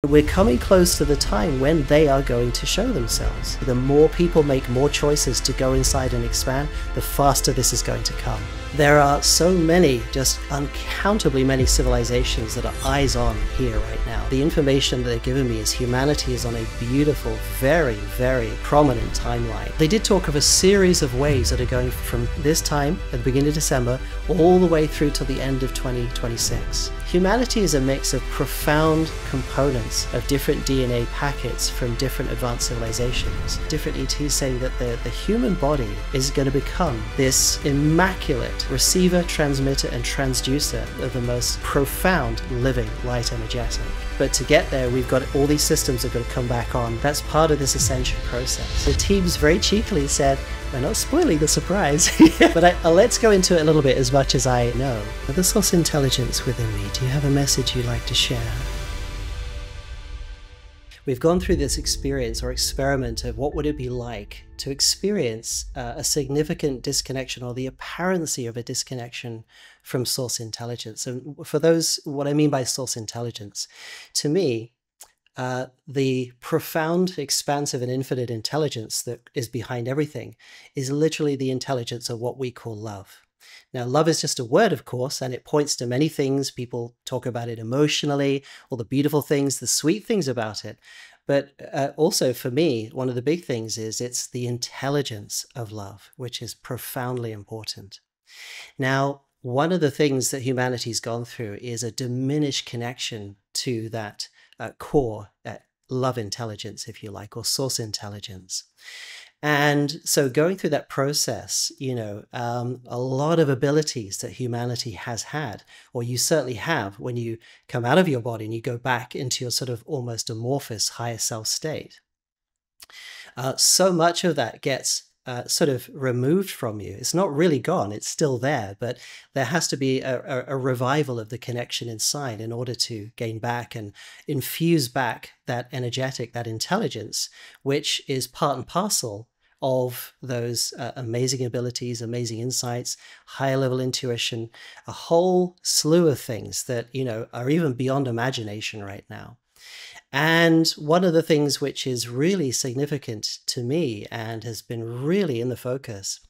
We're coming close to the time when they are going to show themselves. The more people make more choices to go inside and expand, the faster this is going to come. There are so many, just uncountably many civilizations that are eyes on here right now. The information that they're giving me is humanity is on a beautiful, very, very prominent timeline. They did talk of a series of waves that are going from this time, at the beginning of December, all the way through to the end of 2026. Humanity is a mix of profound components of different DNA packets from different advanced civilizations. Different ETs saying that the human body is going to become this immaculate receiver, transmitter, and transducer of the most profound living light energetic. But to get there, we've got all these systems that are going to come back on. That's part of this ascension process. The teams very cheekily said, we're not spoiling the surprise, but let's go into it a little bit as much as I know. The source intelligence within me, do you have a message you'd like to share? We've gone through this experience or experiment of what would it be like to experience a significant disconnection or the apparency of a disconnection from source intelligence. And for those, what I mean by source intelligence, to me, the profound, expansive, and infinite intelligence that is behind everything is literally the intelligence of what we call love. Now, love is just a word, of course, and it points to many things. People talk about it emotionally, all the beautiful things, the sweet things about it. But also for me, one of the big things is it's the intelligence of love, which is profoundly important. Now, one of the things that humanity's gone through is a diminished connection to that core love intelligence, if you like, or source intelligence. And so going through that process, you know, a lot of abilities that humanity has had, or you certainly have when you come out of your body and you go back into your sort of almost amorphous higher self state. So much of that gets sort of removed from you. It's not really gone, it's still there, but there has to be a revival of the connection inside in order to gain back and infuse back that energetic, that intelligence, which is part and parcel of those amazing abilities, amazing insights, higher level intuition, a whole slew of things that, you know, are even beyond imagination right now. And one of the things which is really significant to me and has been really in the focus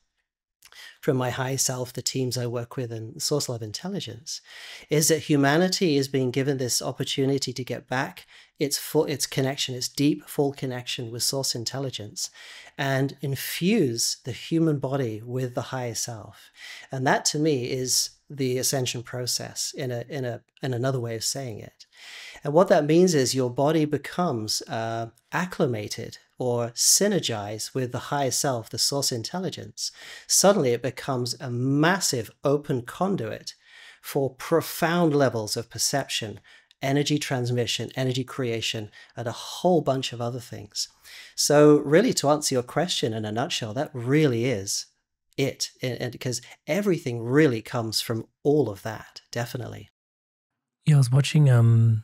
from my high self, the teams I work with, and source love intelligence, is that humanity is being given this opportunity to get back its connection, its deep, full connection with source intelligence, and infuse the human body with the higher self. And that, to me, is the ascension process in another way of saying it. And what that means is your body becomes acclimated or synergize with the higher self, the source intelligence. Suddenly it becomes a massive open conduit for profound levels of perception, energy transmission, energy creation, and a whole bunch of other things. So really, to answer your question in a nutshell, that really is it. And because everything really comes from all of that, definitely. Yeah, I was watching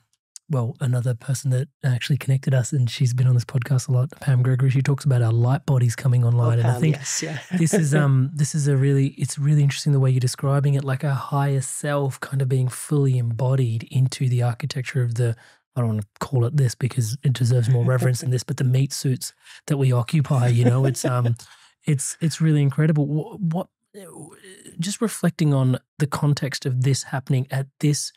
well, another person that actually connected us, and she's been on this podcast a lot, Pam Gregory. She talks about our light bodies coming online, Pam, and I think yes, yeah. this is it's really interesting the way you're describing it, like a higher self kind of being fully embodied into the architecture of the, I don't want to call it this because it deserves more reverence than this, but the meat suits that we occupy. You know, it's really incredible. What just reflecting on the context of this happening at this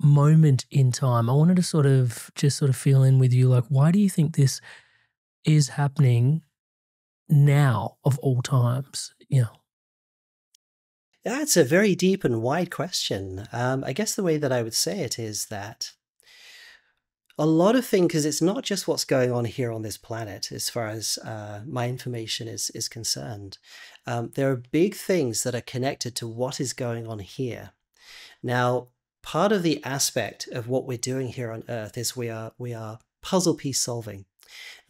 moment in time, I wanted to just feel in with you, like, why do you think this is happening now of all times? You know, That's a very deep and wide question. I guess the way that I would say it is that a lot of things, because it's not just what's going on here on this planet as far as my information is concerned. There are big things that are connected to what is going on here. Now, part of the aspect of what we're doing here on Earth is we are puzzle piece solving.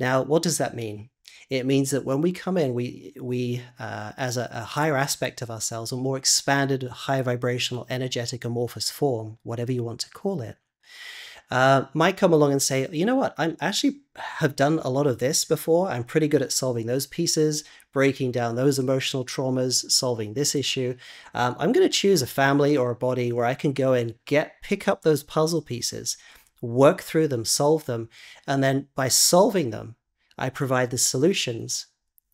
Now, what does that mean? It means that when we come in, we as a higher aspect of ourselves, a more expanded, higher vibrational, energetic, amorphous form, whatever you want to call it, might come along and say, you know what, I actually have done a lot of this before. I'm pretty good at solving those pieces, breaking down those emotional traumas, solving this issue. I'm going to choose a family or a body where I can go and pick up those puzzle pieces, work through them, solve them, and then by solving them, I provide the solutions,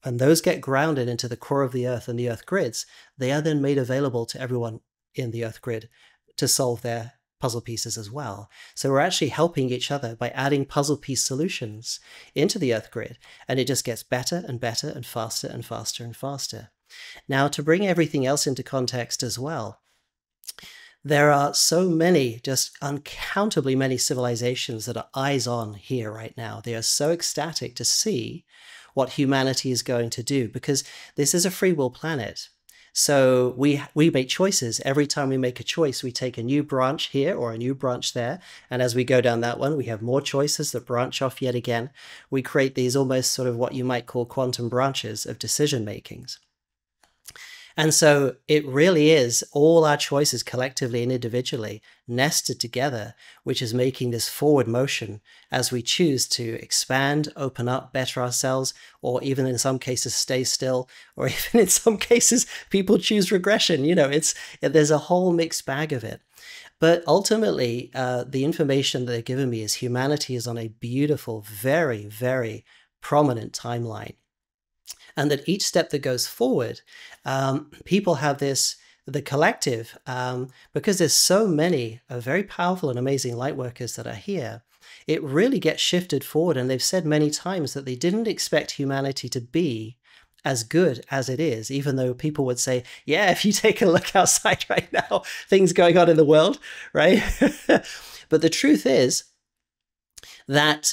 and those get grounded into the core of the earth and the earth grids. They are then made available to everyone in the earth grid to solve their puzzle pieces as well. So we're actually helping each other by adding puzzle piece solutions into the earth grid, and it just gets better and better and faster and faster and faster. Now, to bring everything else into context as well, there are so many, just uncountably many civilizations that are eyes on here right now. They are so ecstatic to see what humanity is going to do, because this is a free will planet. So we make choices. Every time we make a choice, we take a new branch here or a new branch there. And as we go down that one, we have more choices that branch off yet again. We create these almost sort of what you might call quantum branches of decision makings. And so it really is all our choices collectively and individually nested together, which is making this forward motion as we choose to expand, open up, better ourselves, or even in some cases stay still, or even in some cases people choose regression. You know, there's a whole mixed bag of it. But ultimately, the information that they're giving me is humanity is on a beautiful, very, very prominent timeline. And that each step that goes forward, people have the collective, because there's so many very powerful and amazing light workers that are here, it really gets shifted forward. And they've said many times that they didn't expect humanity to be as good as it is, even though people would say, yeah, if you take a look outside right now, things going on in the world, right? But the truth is that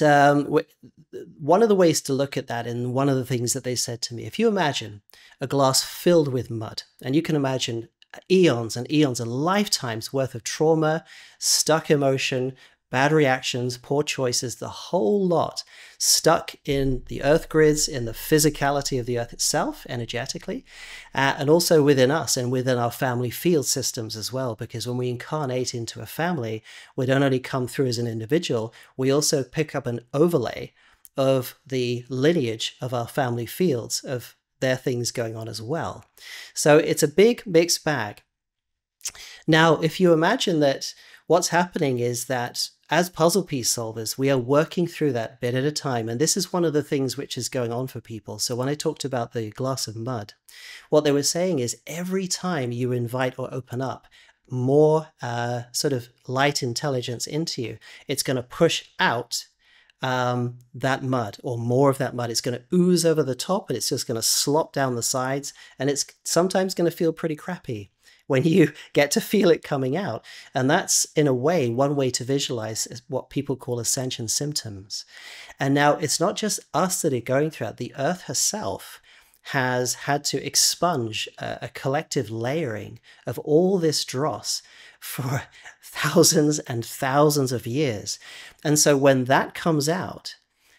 one of the ways to look at that, and one of the things that they said to me, if you imagine a glass filled with mud, and you can imagine eons and eons and lifetimes worth of trauma, stuck emotion, bad reactions, poor choices, the whole lot stuck in the earth grids, in the physicality of the earth itself, energetically, and also within us and within our family field systems as well. Because when we incarnate into a family, we don't only come through as an individual, we also pick up an overlay of the lineage of our family fields, of their things going on as well. So it's a big mixed bag. Now, if you imagine that what's happening is that as puzzle piece solvers, we are working through that bit at a time. And this is one of the things which is going on for people. So when I talked about the glass of mud, what they were saying is every time you invite or open up more sort of light intelligence into you, it's going to push out that mud, or more of that mud. It's going to ooze over the top, and it's just going to slop down the sides. And it's sometimes going to feel pretty crappy when you get to feel it coming out. And that's, in a way, one way to visualize what people call ascension symptoms. And now it's not just us that are going through it. The earth herself has had to expunge a collective layering of all this dross for thousands and thousands of years. And so when that comes out,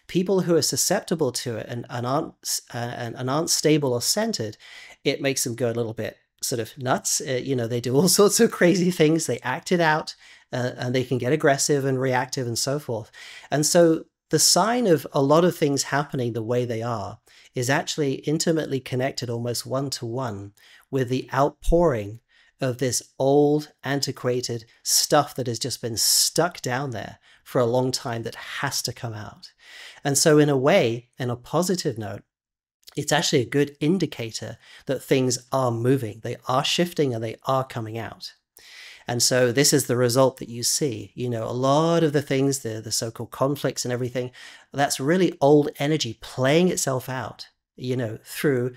people who are susceptible to it and aren't stable or centered, it makes them go a little bit sort of nuts. You know, they do all sorts of crazy things. They act it out, and they can get aggressive and reactive and so forth. And so the sign of a lot of things happening the way they are is actually intimately connected, almost one-to-one, with the outpouring of this old, antiquated stuff that has just been stuck down there for a long time that has to come out. And so in a way, in a positive note, it's actually a good indicator that things are moving, they are shifting, and they are coming out. And so this is the result that you see. You know, a lot of the things, the so-called conflicts and everything, that's really old energy playing itself out, you know, through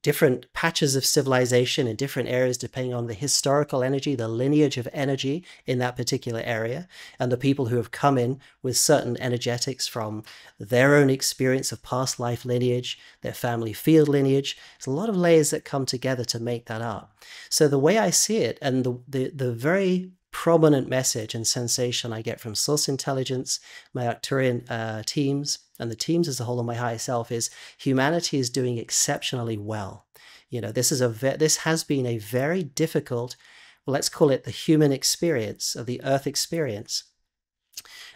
different patches of civilization in different areas, depending on the historical energy, the lineage of energy in that particular area, and the people who have come in with certain energetics from their own experience of past life lineage, their family field lineage. There's a lot of layers that come together to make that up. So the way I see it, and the very prominent message and sensation I get from source intelligence, my Arcturian teams, and the teams as a whole, of my higher self, is humanity is doing exceptionally well. You know, this has been a very difficult, well, let's call it the human experience, of the earth experience.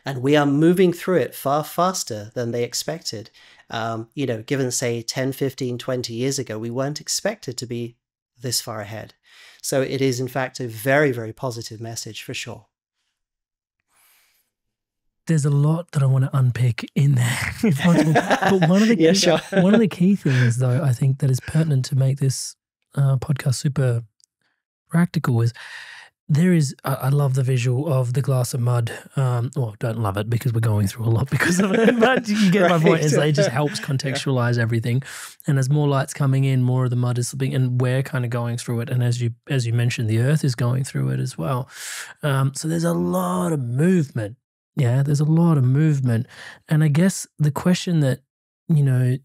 And we are moving through it far faster than they expected. You know, given, say, 10, 15, 20 years ago, we weren't expected to be this far ahead. So it is, in fact, a very, very positive message for sure. there's a lot that I want to unpick in there, if possible. But one of the Yeah, sure. one of the key things, though, I think that is pertinent to make this podcast super practical is there is. I love the visual of the glass of mud. Well, don't love it because we're going through a lot because of it. But you get my point. It just helps contextualize everything. And as more light's coming in, more of the mud is slipping, and we're kind of going through it. And as you mentioned, the Earth is going through it as well. So there's a lot of movement. Yeah, there's a lot of movement. And I guess the question that,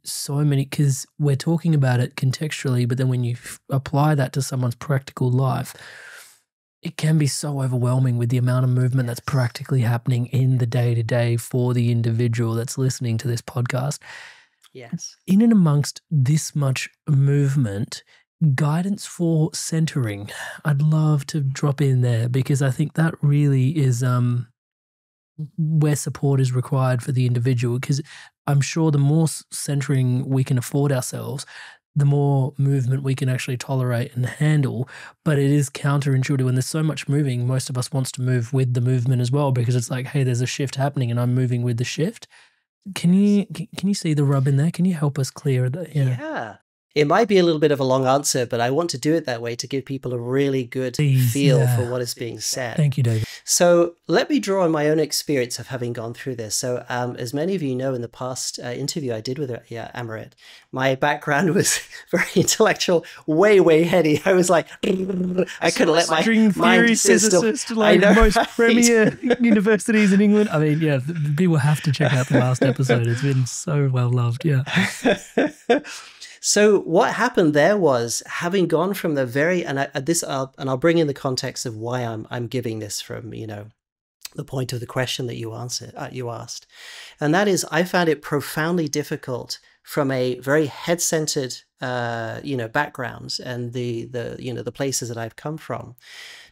so many, because we're talking about it contextually, but then when you apply that to someone's practical life, it can be so overwhelming with the amount of movement that's practically happening in the day-to-day for the individual that's listening to this podcast. Yes. In and amongst this much movement, guidance for centering, I'd love to drop in there because I think that really is where support is required for the individual, because I'm sure the more centering we can afford ourselves, the more movement we can actually tolerate and handle. But it is counterintuitive when there's so much moving. Most of us wants to move with the movement as well, because it's like, hey, there's a shift happening and I'm moving with the shift. Can you see the rub in there? Can you help us clear that? Yeah. It might be a little bit of a long answer, but I want to do it that way to give people a really good feel for what is being said. Thank you, David. So let me draw on my own experience of having gone through this. So as many of you know, in the past interview I did with Amarit, my background was very intellectual, way heady. I was like, I couldn't let my mind sit still. Like most premier universities in England. I mean, yeah, people have to check out the last episode. It's been so well loved. Yeah. So what happened there was, having gone from the very, and I'll bring in the context of why I'm giving this from, the point of the question that you asked, and that is, I found it profoundly difficult from a very head-centered, background and the places that I've come from,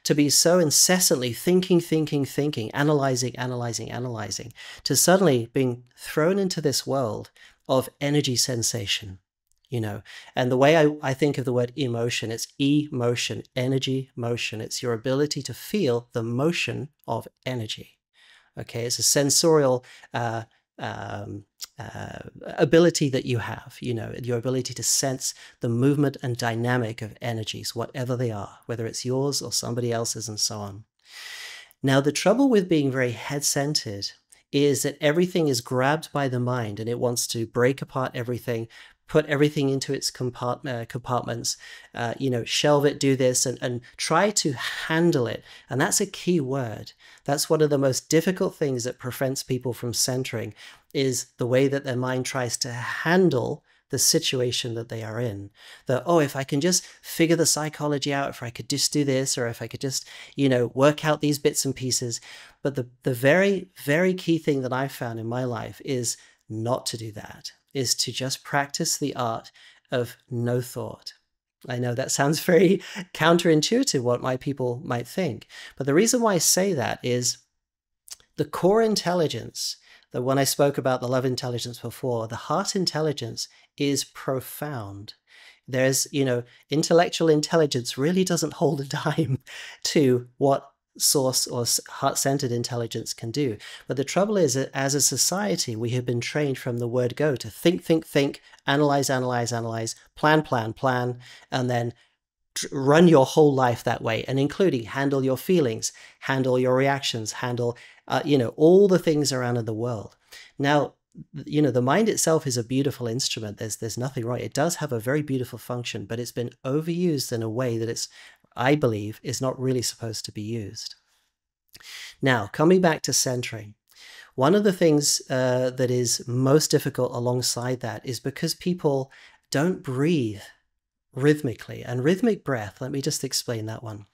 to be so incessantly thinking, analyzing, to suddenly being thrown into this world of energy sensation. And the way I think of the word emotion, it's emotion, energy, motion. It's your ability to feel the motion of energy. Okay, it's a sensorial ability that you have, your ability to sense the movement and dynamic of energies, whatever they are, whether it's yours or somebody else's and so on. Now, the trouble with being very head-centered is that everything is grabbed by the mind and it wants to break apart everything, put everything into its compartments, shelve it, do this, and try to handle it. And that's a key word. That's one of the most difficult things that prevents people from centering, is the way that their mind tries to handle the situation that they are in. That, if I can just figure the psychology out, if I could just do this, or if I could just, work out these bits and pieces. But the very, very key thing that I found in my life is not to do that, is to just practice the art of no thought. I know that sounds very counterintuitive, what my people might think. But the reason why I say that is the core intelligence, that when I spoke about the love intelligence before, the heart intelligence is profound. There's, intellectual intelligence really doesn't hold a dime to what source or heart-centered intelligence can do. But the trouble is that as a society, we have been trained from the word go to think, analyze, plan, and then run your whole life that way, and including handle your feelings, handle your reactions, handle, all the things around in the world. Now, the mind itself is a beautiful instrument. There's nothing wrong. It does have a very beautiful function, but it's been overused in a way that I believe, is not really supposed to be used. Now, coming back to centering, one of the things that is most difficult alongside that is because people don't breathe rhythmically. And rhythmic breath, let me just explain that one.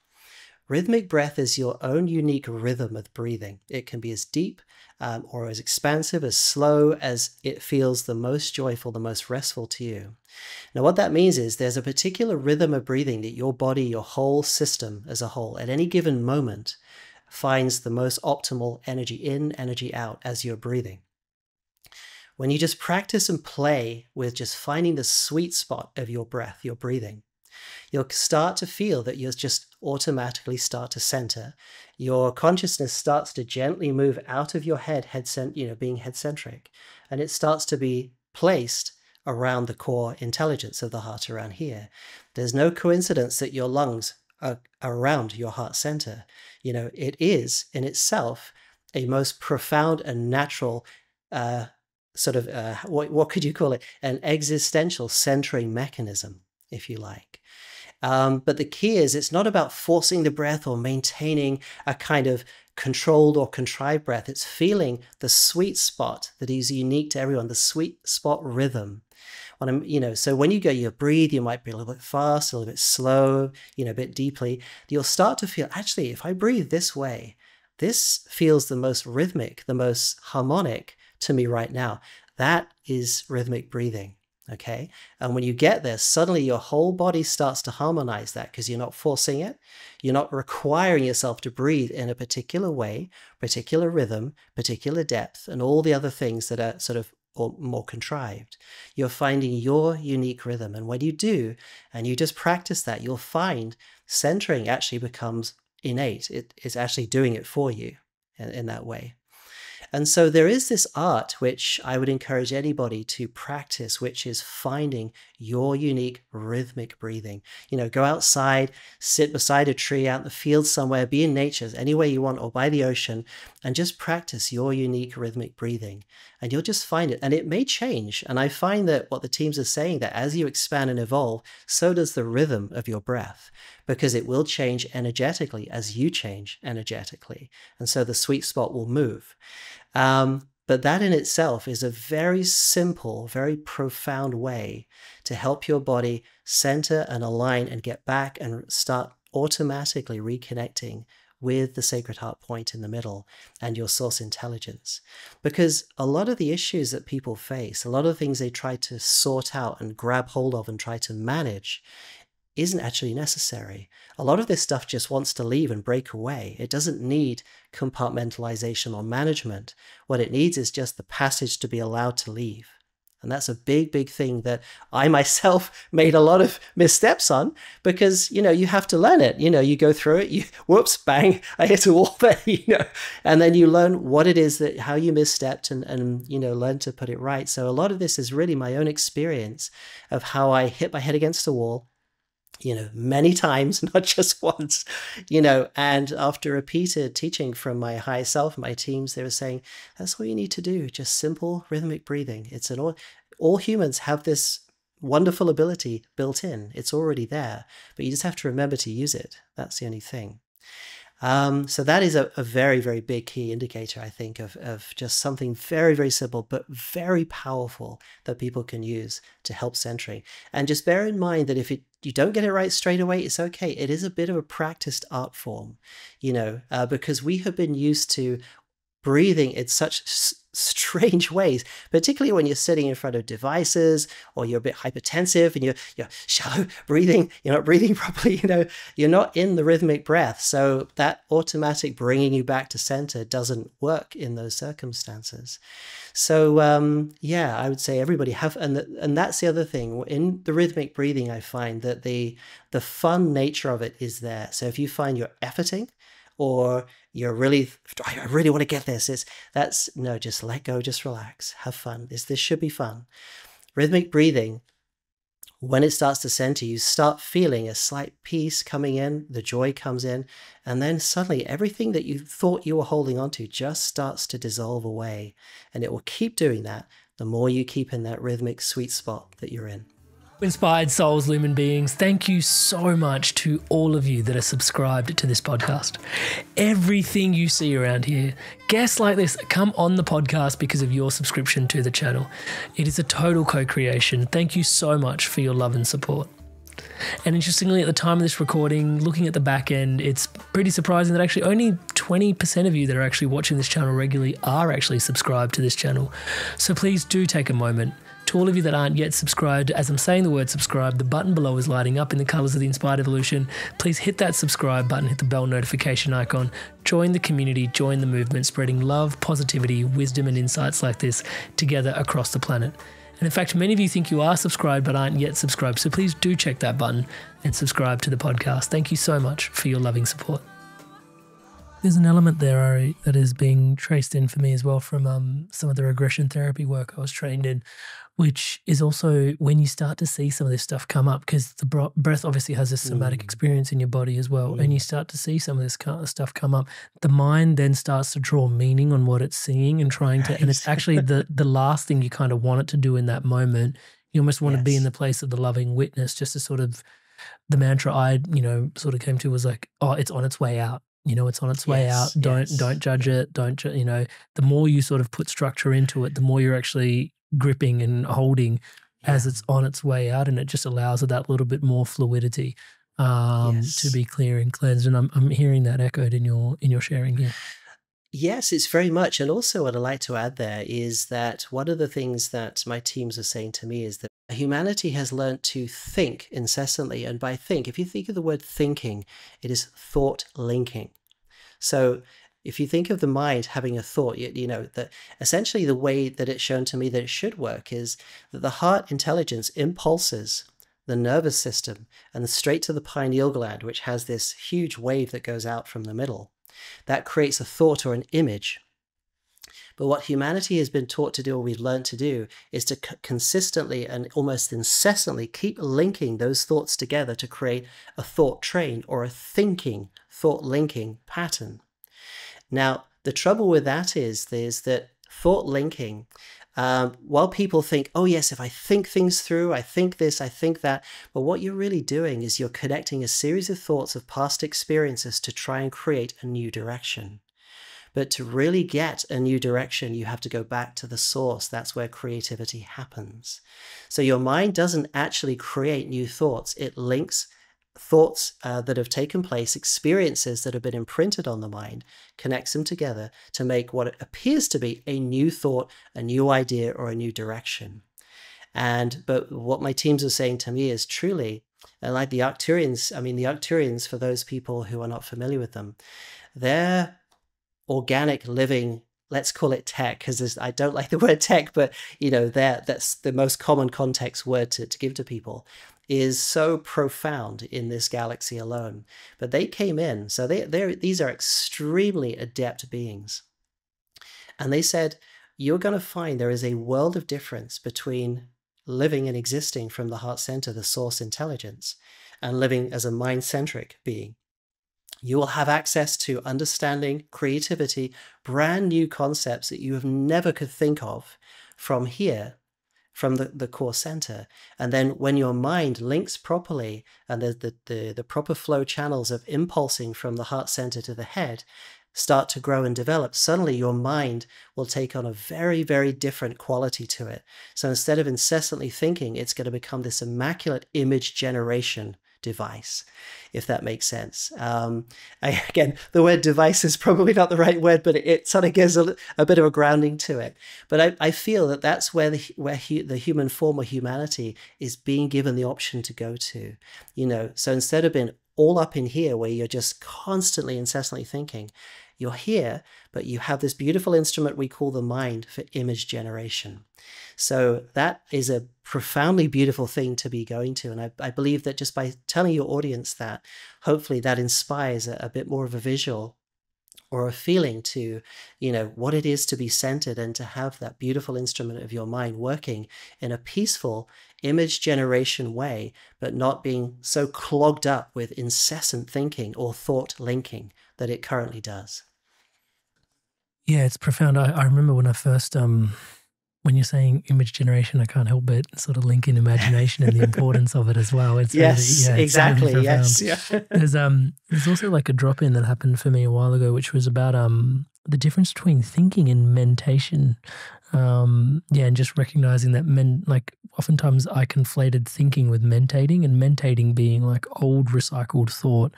Rhythmic breath is your own unique rhythm of breathing. It can be as deep or as expansive, as slow as it feels the most joyful, the most restful to you. Now, what that means is there's a particular rhythm of breathing that your body, your whole system as a whole, at any given moment, finds the most optimal energy in, energy out as you're breathing. When you just practice and play with just finding the sweet spot of your breath, your breathing, you'll start to feel that you're just automatically start to center. Your consciousness starts to gently move out of your head, being head-centric, and it starts to be placed around the core intelligence of the heart around here. There's no coincidence that your lungs are around your heart center. It is in itself a most profound and natural what could you call it? An existential centering mechanism, if you like. But the key is it's not about forcing the breath or maintaining a kind of controlled or contrived breath. It's feeling the sweet spot that is unique to everyone, the sweet spot rhythm. So when you breathe, you might be a little bit fast, a little bit slow, a bit deeply. You'll start to feel, actually, if I breathe this way, this feels the most rhythmic, the most harmonic to me right now. That is rhythmic breathing. Okay. And when you get there, suddenly your whole body starts to harmonize that because you're not forcing it. You're not requiring yourself to breathe in a particular way, particular rhythm, particular depth, and all the other things that are sort of more contrived. You're finding your unique rhythm. And when you do, and you just practice that, you'll find centering actually becomes innate. It's actually doing it for you in that way. And so there is this art which I would encourage anybody to practice, which is finding your unique rhythmic breathing. Go outside, sit beside a tree out in the field somewhere, be in nature, anywhere you want, or by the ocean, and just practice your unique rhythmic breathing. And you'll just find it. And it may change. And I find that what the teams are saying, that as you expand and evolve, so does the rhythm of your breath, because it will change energetically as you change energetically. And so the sweet spot will move. But that in itself is a very simple, very profound way to help your body center and align and get back and start automatically reconnecting with the sacred heart point in the middle and your source intelligence. Because a lot of the issues that people face, a lot of things they try to sort out and grab hold of and try to manage, isn't actually necessary. A lot of this stuff just wants to leave and break away. It doesn't need compartmentalization or management. What it needs is just the passage to be allowed to leave. And that's a big, big thing that I myself made a lot of missteps on, because, you have to learn it. You go through it, whoops, bang, I hit a wall there, and then you learn what it is how you misstepped and learn to put it right. So a lot of this is really my own experience of how I hit my head against a wall, many times, not just once, and after repeated teaching from my higher self, my teams, they were saying, that's all you need to do. Just simple rhythmic breathing. It's all humans have this wonderful ability built in. It's already there, but you just have to remember to use it. That's the only thing. So that is a very, very big key indicator, I think, of just something very, very simple, but very powerful that people can use to help centering. And just bear in mind that if you don't get it right straight away, it's okay. It is a bit of a practiced art form, because we have been used to breathing in such strange ways, particularly when you're sitting in front of devices or you're a bit hypertensive and you're shallow breathing, you're not breathing properly, you're not in the rhythmic breath. So that automatic bringing you back to center doesn't work in those circumstances. So I would say everybody have, and that's the other thing in the rhythmic breathing. I find that the fun nature of it is there. So if you find you're efforting, or I really want to get this, just let go, just relax, have fun. This should be fun. Rhythmic breathing, when it starts to center, you start feeling a slight peace coming in, the joy comes in, and then suddenly everything that you thought you were holding on to just starts to dissolve away. And it will keep doing that the more you keep in that rhythmic sweet spot that you're in. Inspired souls, lumen beings, thank you so much to all of you that are subscribed to this podcast. Everything you see around here, guests like this come on the podcast because of your subscription to the channel. It is a total co-creation. Thank you so much for your love and support. And interestingly, at the time of this recording, looking at the back end, it's pretty surprising that actually only 20% of you that are actually watching this channel regularly are actually subscribed to this channel. So please do take a moment. To all of you that aren't yet subscribed, as I'm saying the word subscribe, the button below is lighting up in the colors of the Inspired Evolution. Please hit that subscribe button, hit the bell notification icon, join the community, join the movement, spreading love, positivity, wisdom, and insights like this together across the planet. And in fact, many of you think you are subscribed but aren't yet subscribed. So please do check that button and subscribe to the podcast. Thank you so much for your loving support. There's an element there, Ari, that is being traced in for me as well from some of the regression therapy work I was trained in, which is also when you start to see some of this stuff come up, because the breath obviously has this somatic experience in your body as well, and you start to see some of this kind of stuff come up. The mind then starts to draw meaning on what it's seeing and trying to, and it's actually the last thing you kind of want it to do in that moment. You almost want to be in the place of the loving witness, just to sort of, the mantra I, sort of came to was like, oh, it's on its way out. It's on its way out. Don't judge it. The more you sort of put structure into it, the more you're actually gripping and holding as it's on its way out, and it just allows it that little bit more fluidity to be clear and cleansed. And I'm hearing that echoed in your sharing here. Yes, it's very much. And also what I'd like to add there is that one of the things that my teams are saying to me is that humanity has learned to think incessantly. And by think, if you think of the word thinking, it is thought linking. So if you think of the mind having a thought, that essentially the way that it's shown to me that it should work is that the heart intelligence impulses the nervous system and straight to the pineal gland, which has this huge wave that goes out from the middle. That creates a thought or an image. But what humanity has been taught to do, or we've learned to do, is to consistently and almost incessantly keep linking those thoughts together to create a thought train or a thinking, thought linking pattern. Now, the trouble with that is that thought linking, while people think, oh yes, if I think things through, I think this, I think that, but what you're really doing is you're connecting a series of thoughts of past experiences to try and create a new direction. But to really get a new direction, you have to go back to the source. That's where creativity happens. So your mind doesn't actually create new thoughts. It links thoughts that have taken place, experiences that have been imprinted on the mind, connects them together to make what appears to be a new thought, a new idea, or a new direction. But what my teams are saying to me is truly, and like the Arcturians, the Arcturians, for those people who are not familiar with them, they're organic living, let's call it tech, because I don't like the word tech, but that's the most common context word to give to people, is so profound in this galaxy alone. But they came in, so these are extremely adept beings. And they said, you're going to find there is a world of difference between living and existing from the heart center, the source intelligence, and living as a mind-centric being. You will have access to understanding, creativity, brand new concepts that you have never could think of from here, from the core center. And then when your mind links properly and the proper flow channels of impulsing from the heart center to the head start to grow and develop, suddenly your mind will take on a very, very different quality to it. So instead of incessantly thinking, it's going to become this immaculate image generation device, if that makes sense. Again, the word device is probably not the right word, but it sort of gives a bit of a grounding to it. But I feel that that's where the human form or humanity is being given the option to go to. So instead of being all up in here where you're just constantly, incessantly thinking, you're here, but you have this beautiful instrument we call the mind for image generation. So that is a profoundly beautiful thing to be going to. And I believe that just by telling your audience that, hopefully that inspires a bit more of a visual or a feeling to, what it is to be centered and to have that beautiful instrument of your mind working in a peaceful image generation way, but not being so clogged up with incessant thinking or thought linking that it currently does. Yeah, it's profound. I remember when I first, when you're saying image generation, I can't help but sort of link in imagination and the importance of it as well. It's yes, really, exactly. Really yes. Yeah. There's also like a drop-in that happened for me a while ago, which was about the difference between thinking and mentation. And just recognizing that oftentimes I conflated thinking with mentating, and mentating being like old recycled thought.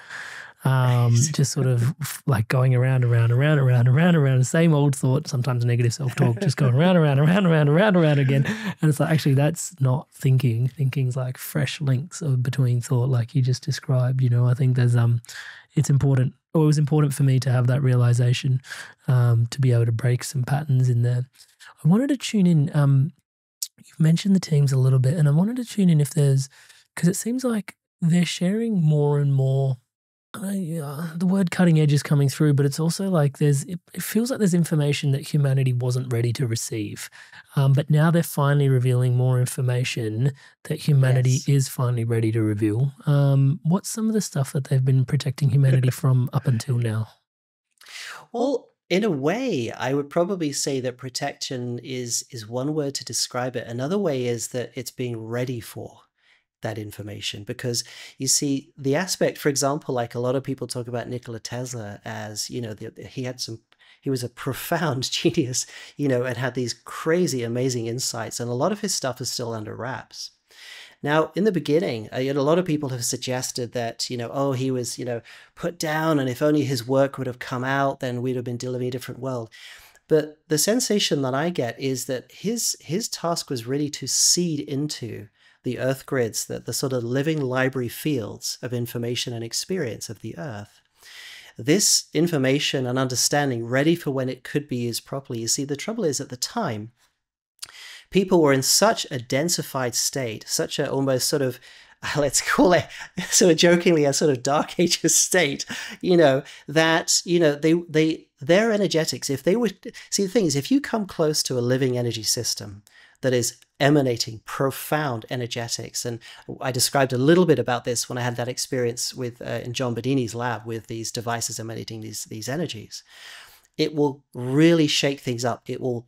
Just sort of like going around, the same old thought, sometimes negative self-talk, just going around again. And it's like, actually, that's not thinking. Thinking's like fresh links between thought, like you just described. I think there's, it's important, or it was important for me to have that realization, to be able to break some patterns in there. I wanted to tune in. you've mentioned the teams a little bit, and I wanted to tune in if there's, because it seems like they're sharing more and more. The word cutting edge is coming through, but it's also like it feels like there's information that humanity wasn't ready to receive. But now they're finally revealing more information that humanity is finally ready to reveal. What's some of the stuff that they've been protecting humanity from up until now? Well, in a way, I would probably say that protection is one word to describe it. Another way is that it's being ready for that information, because you see the aspect, for example, like a lot of people talk about Nikola Tesla as, you know, he was a profound genius, you know, and had these crazy, amazing insights, and a lot of his stuff is still under wraps. Now, in the beginning, a lot of people have suggested that, you know, oh, he was, you know, put down, and if only his work would have come out, then we'd have been living a different world. But the sensation that I get is that his task was really to seed into the earth grids, the sort of living library fields of information and experience of the earth. This information and understanding ready for when it could be used properly. You see, the trouble is at the time, people were in such a densified state, such a almost sort of, let's call it sort of jokingly a sort of dark ages state, you know, that, you know, their energetics, if they would, see the thing is, if you come close to a living energy system that is emanating profound energetics, and I described a little bit about this when I had that experience with in John Bedini's lab with these devices emanating these energies, it will really shake things up. It will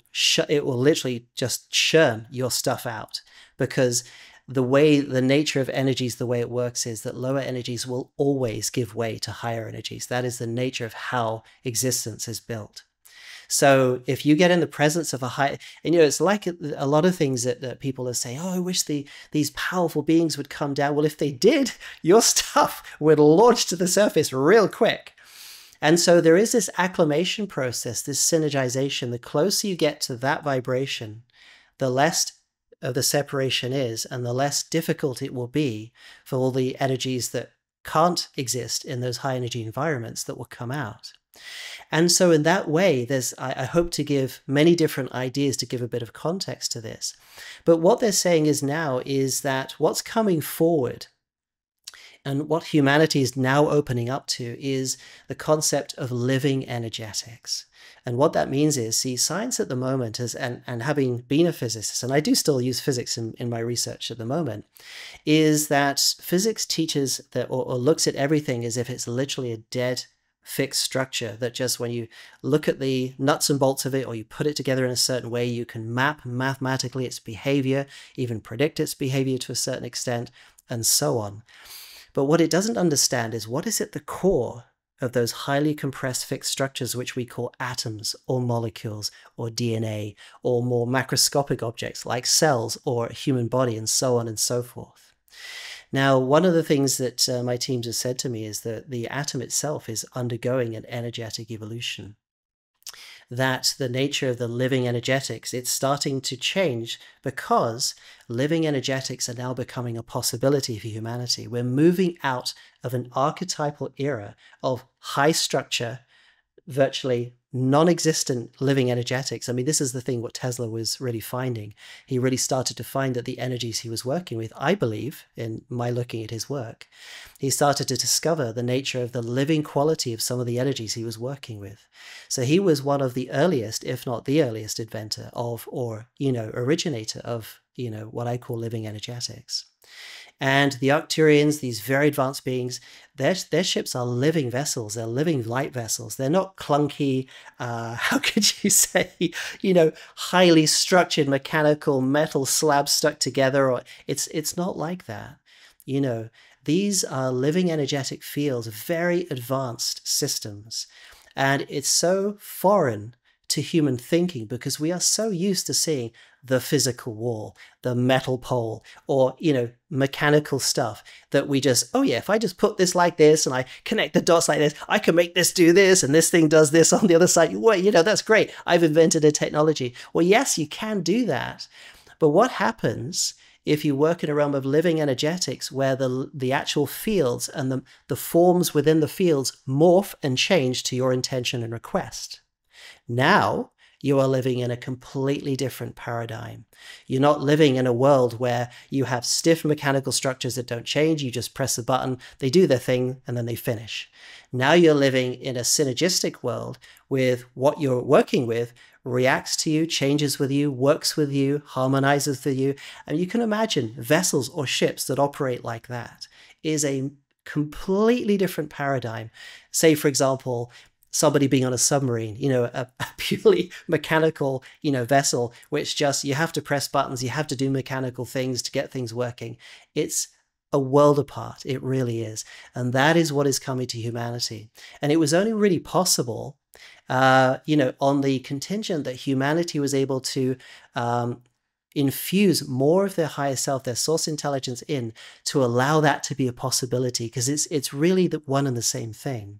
literally just churn your stuff out, because the nature of energies, the way it works is that lower energies will always give way to higher energies. That is the nature of how existence is built. So if you get in the presence of a high, and you know, it's like a lot of things that people are saying, oh, I wish these powerful beings would come down. Well, if they did, your stuff would launch to the surface real quick. And so there is this acclimation process, this synergization. The closer you get to that vibration, the less of the separation is, and the less difficult it will be for all the energies that can't exist in those high energy environments that will come out. And so in that way, I hope to give many different ideas to give a bit of context to this. But what they're saying is now is that what's coming forward and what humanity is now opening up to is the concept of living energetics. And what that means is, see, science at the moment is, and having been a physicist, and I do still use physics in my research at the moment, is that physics teaches that, or looks at everything as if it's literally a dead, fixed structure that just when you look at the nuts and bolts of it, or you put it together in a certain way, you can map mathematically its behavior, even predict its behavior to a certain extent, and so on. But what it doesn't understand is what is at the core of those highly compressed fixed structures, which we call atoms or molecules or DNA, or more macroscopic objects like cells or a human body, and so on and so forth. Now, one of the things that my teams have said to me is that the atom itself is undergoing an energetic evolution. That the nature of the living energetics, it's starting to change because living energetics are now becoming a possibility for humanity. We're moving out of an archetypal era of high structure, virtually non-existent living energetics. I mean, this is the thing what Tesla was really finding. He really started to find that the energies he was working with, I believe, in my looking at his work, he started to discover the nature of the living quality of some of the energies he was working with. So he was one of the earliest, if not the earliest inventor of, or, you know, originator of, you know, what I call living energetics. And the Arcturians, these very advanced beings, their ships are living vessels. They're living light vessels. They're not clunky, how could you say, you know, highly structured mechanical metal slabs stuck together. Or it's not like that. You know, these are living energetic fields, very advanced systems. And it's so foreign to human thinking because we are so used to seeing the physical wall, the metal pole, or, you know, mechanical stuff that we just, oh yeah, if I just put this like this and I connect the dots like this, I can make this do this and this thing does this on the other side. Well, you know, that's great. I've invented a technology. Well, yes, you can do that. But what happens if you work in a realm of living energetics where the actual fields and the forms within the fields morph and change to your intention and request? Now, You are living in a completely different paradigm. You're not living in a world where you have stiff mechanical structures that don't change. You just press a button, they do their thing, and then they finish. Now you're living in a synergistic world with what you're working with reacts to you, changes with you, works with you, harmonizes with you. And you can imagine vessels or ships that operate like that is a completely different paradigm. Say, for example, somebody being on a submarine, a purely mechanical, vessel, which just, you have to press buttons, you have to do mechanical things to get things working. It's a world apart. It really is. And that is what is coming to humanity. And it was only really possible, on the contingent that humanity was able to infuse more of their higher self, their source intelligence in, to allow that to be a possibility, because it's really the one and the same thing.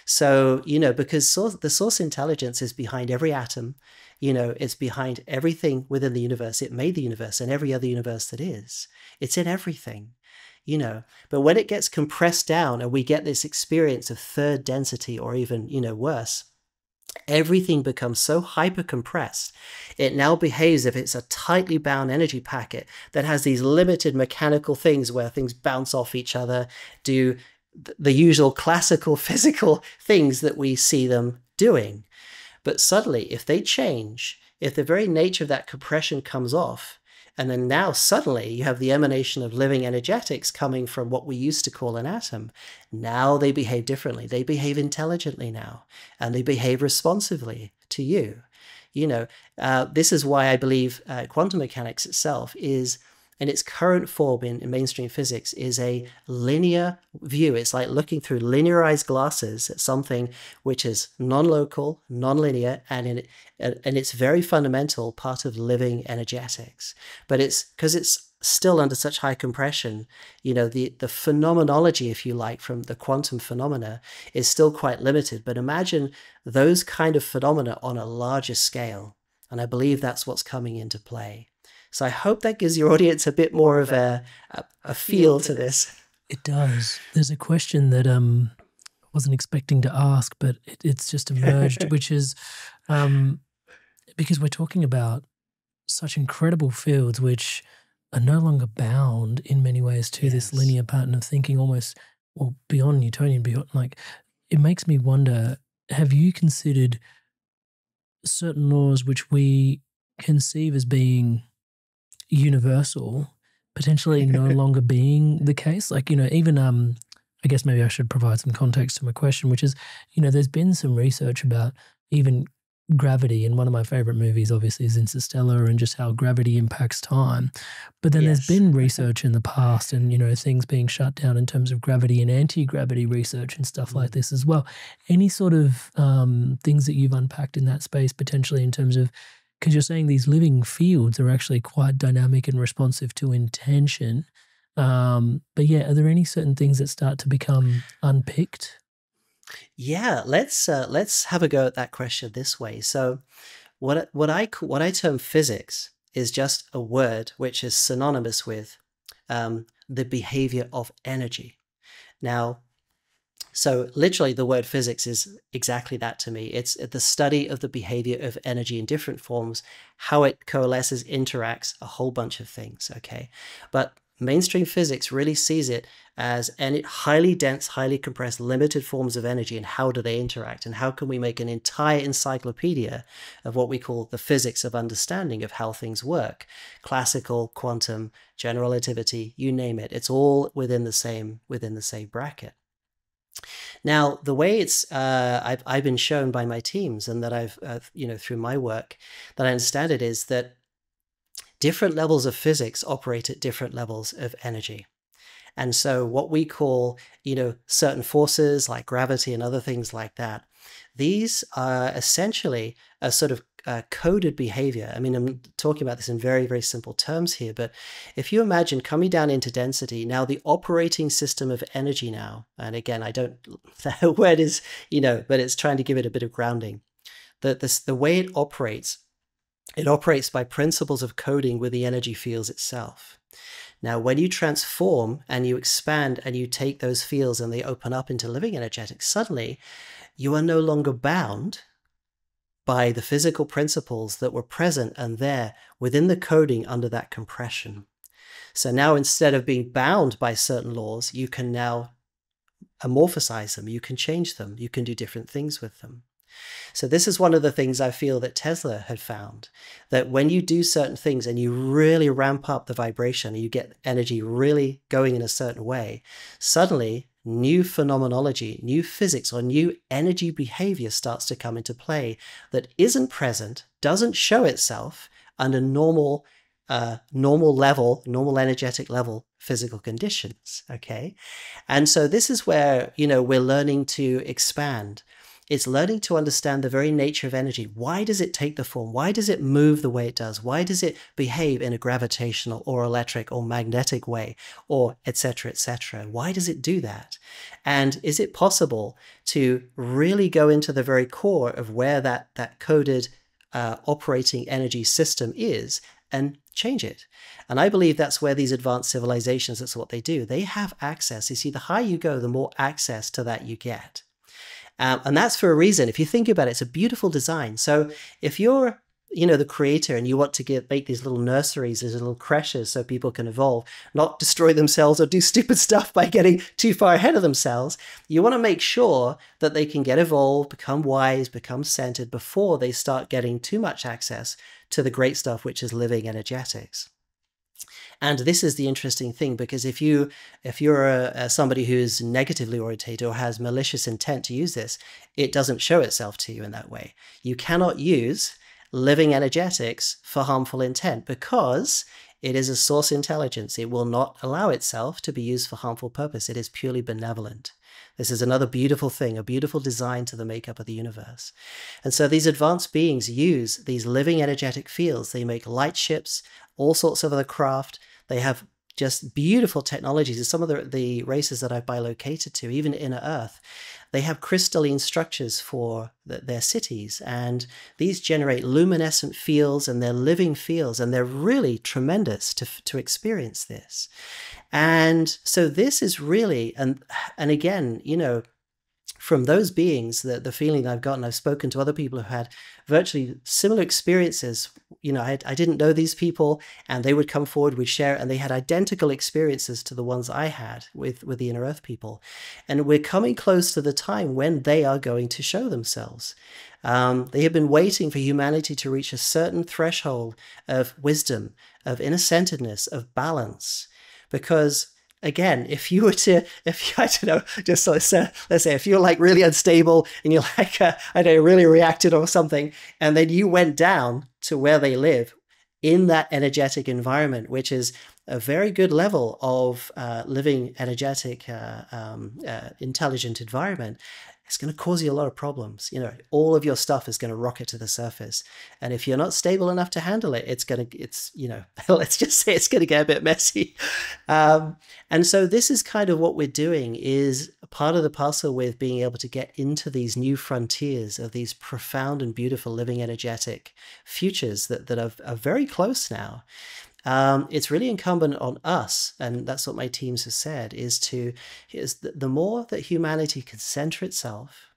So, because the source intelligence is behind every atom, it's behind everything within the universe. It made the universe and every other universe that is. It's in everything, But when it gets compressed down and we get this experience of third density or even, worse, everything becomes so hyper compressed. It now behaves as if it's a tightly bound energy packet that has these limited mechanical things where things bounce off each other, do the usual classical physical things that we see them doing. But suddenly, if they change, if the very nature of that compression comes off, and then now suddenly you have the emanation of living energetics coming from what we used to call an atom, now they behave differently. They behave intelligently now, and they behave responsively to you. This is why I believe quantum mechanics itself is, in its current form in mainstream physics, is a linear view. It's like looking through linearized glasses at something which is non-local, non-linear, and it's very fundamental part of living energetics. But it's because it's still under such high compression, the phenomenology, if you like, from the quantum phenomena is still quite limited. But imagine those kind of phenomena on a larger scale. And I believe that's what's coming into play. So I hope that gives your audience a bit more of a feel to this. It does. There's a question that I wasn't expecting to ask, but it's just emerged, which is because we're talking about such incredible fields which are no longer bound in many ways to this linear pattern of thinking, almost, well, beyond Newtonian, beyond, like, it makes me wonder, have you considered certain laws which we conceive as being universal potentially no longer being the case? Like, even I guess maybe I should provide some context to my question, which is, there's been some research about even gravity, and one of my favorite movies obviously is Interstellar, and just how gravity impacts time. But then there's been research in the past, and things being shut down in terms of gravity and anti-gravity research and stuff like this as well. Any sort of things that you've unpacked in that space potentially, in terms of, because you're saying these living fields are actually quite dynamic and responsive to intention. But yeah, are there any certain things that start to become unpicked? Yeah, let's have a go at that question this way. So what I term physics is just a word which is synonymous with the behavior of energy. Now, so literally the word physics is exactly that to me. It's the study of the behavior of energy in different forms, how it coalesces, interacts, a whole bunch of things, okay? But mainstream physics really sees it as highly dense, highly compressed, limited forms of energy, and how do they interact, and how can we make an entire encyclopedia of what we call the physics of understanding of how things work. Classical, quantum, general relativity, you name it. It's all within the same bracket. Now, the way it's I've been shown by my teams, and that I've through my work, that I understand it, is that different levels of physics operate at different levels of energy. And so what we call, certain forces like gravity and other things like that, these are essentially a sort of coded behavior. I mean, I'm talking about this in very, very simple terms here, but if you imagine coming down into density, now the operating system of energy now, and again, the word is, but it's trying to give it a bit of grounding. The way it operates by principles of coding with the energy fields itself. Now, when you transform and you expand and you take those fields and they open up into living energetics, suddenly you are no longer bound by the physical principles that were present and there within the coding under that compression. So now instead of being bound by certain laws, you can now amorphosize them, you can change them, you can do different things with them. So this is one of the things I feel that Tesla had found, that when you do certain things and you really ramp up the vibration, you get energy really going in a certain way, suddenly new phenomenology, new physics, or new energy behavior starts to come into play that isn't present, doesn't show itself under normal energetic level physical conditions. Okay. And so this is where, we're learning to expand. It's learning to understand the very nature of energy. Why does it take the form? Why does it move the way it does? Why does it behave in a gravitational or electric or magnetic way, or et cetera, et cetera? Why does it do that? And is it possible to really go into the very core of where that coded operating energy system is and change it? And I believe that's where these advanced civilizations, that's what they do. They have access. You see, the higher you go, the more access to that you get. And that's for a reason. If you think about it, it's a beautiful design. So if you're, the creator and you want to make these little nurseries, these little creches so people can evolve, not destroy themselves or do stupid stuff by getting too far ahead of themselves, you want to make sure that they can get evolved, become wise, become centered before they start getting too much access to the great stuff, which is living energetics. And this is the interesting thing, because if you're somebody who's negatively orientated or has malicious intent to use this, it doesn't show itself to you in that way. You cannot use living energetics for harmful intent because it is a source intelligence. It will not allow itself to be used for harmful purpose. It is purely benevolent. This is another beautiful thing, a beautiful design to the makeup of the universe. And so these advanced beings use these living energetic fields. They make light ships, all sorts of other craft. They have just beautiful technologies. Some of the races that I've bilocated to, even Inner Earth, they have crystalline structures for their cities. And these generate luminescent fields, and they're living fields, and they're really tremendous to experience this. And so this is really, and again, from those beings, the feeling I've gotten, I've spoken to other people who had virtually similar experiences. I didn't know these people, and they would come forward, we'd share, and they had identical experiences to the ones I had with the Inner Earth people. And we're coming close to the time when they are going to show themselves. They have been waiting for humanity to reach a certain threshold of wisdom, of inner-centeredness, of balance, because again, if you, I don't know, just let's say, if you're like really unstable and you're like, really reacted or something, and then you went down to where they live in that energetic environment, which is a very good level of living energetic, intelligent environment, it's going to cause you a lot of problems. All of your stuff is going to rocket to the surface. And if you're not stable enough to handle it, let's just say it's going to get a bit messy. And so this is kind of what we're doing, is part of the puzzle with being able to get into these new frontiers of these profound and beautiful living energetic futures that are very close now. It's really incumbent on us, and that's what my teams have said, is the more that humanity can center itself,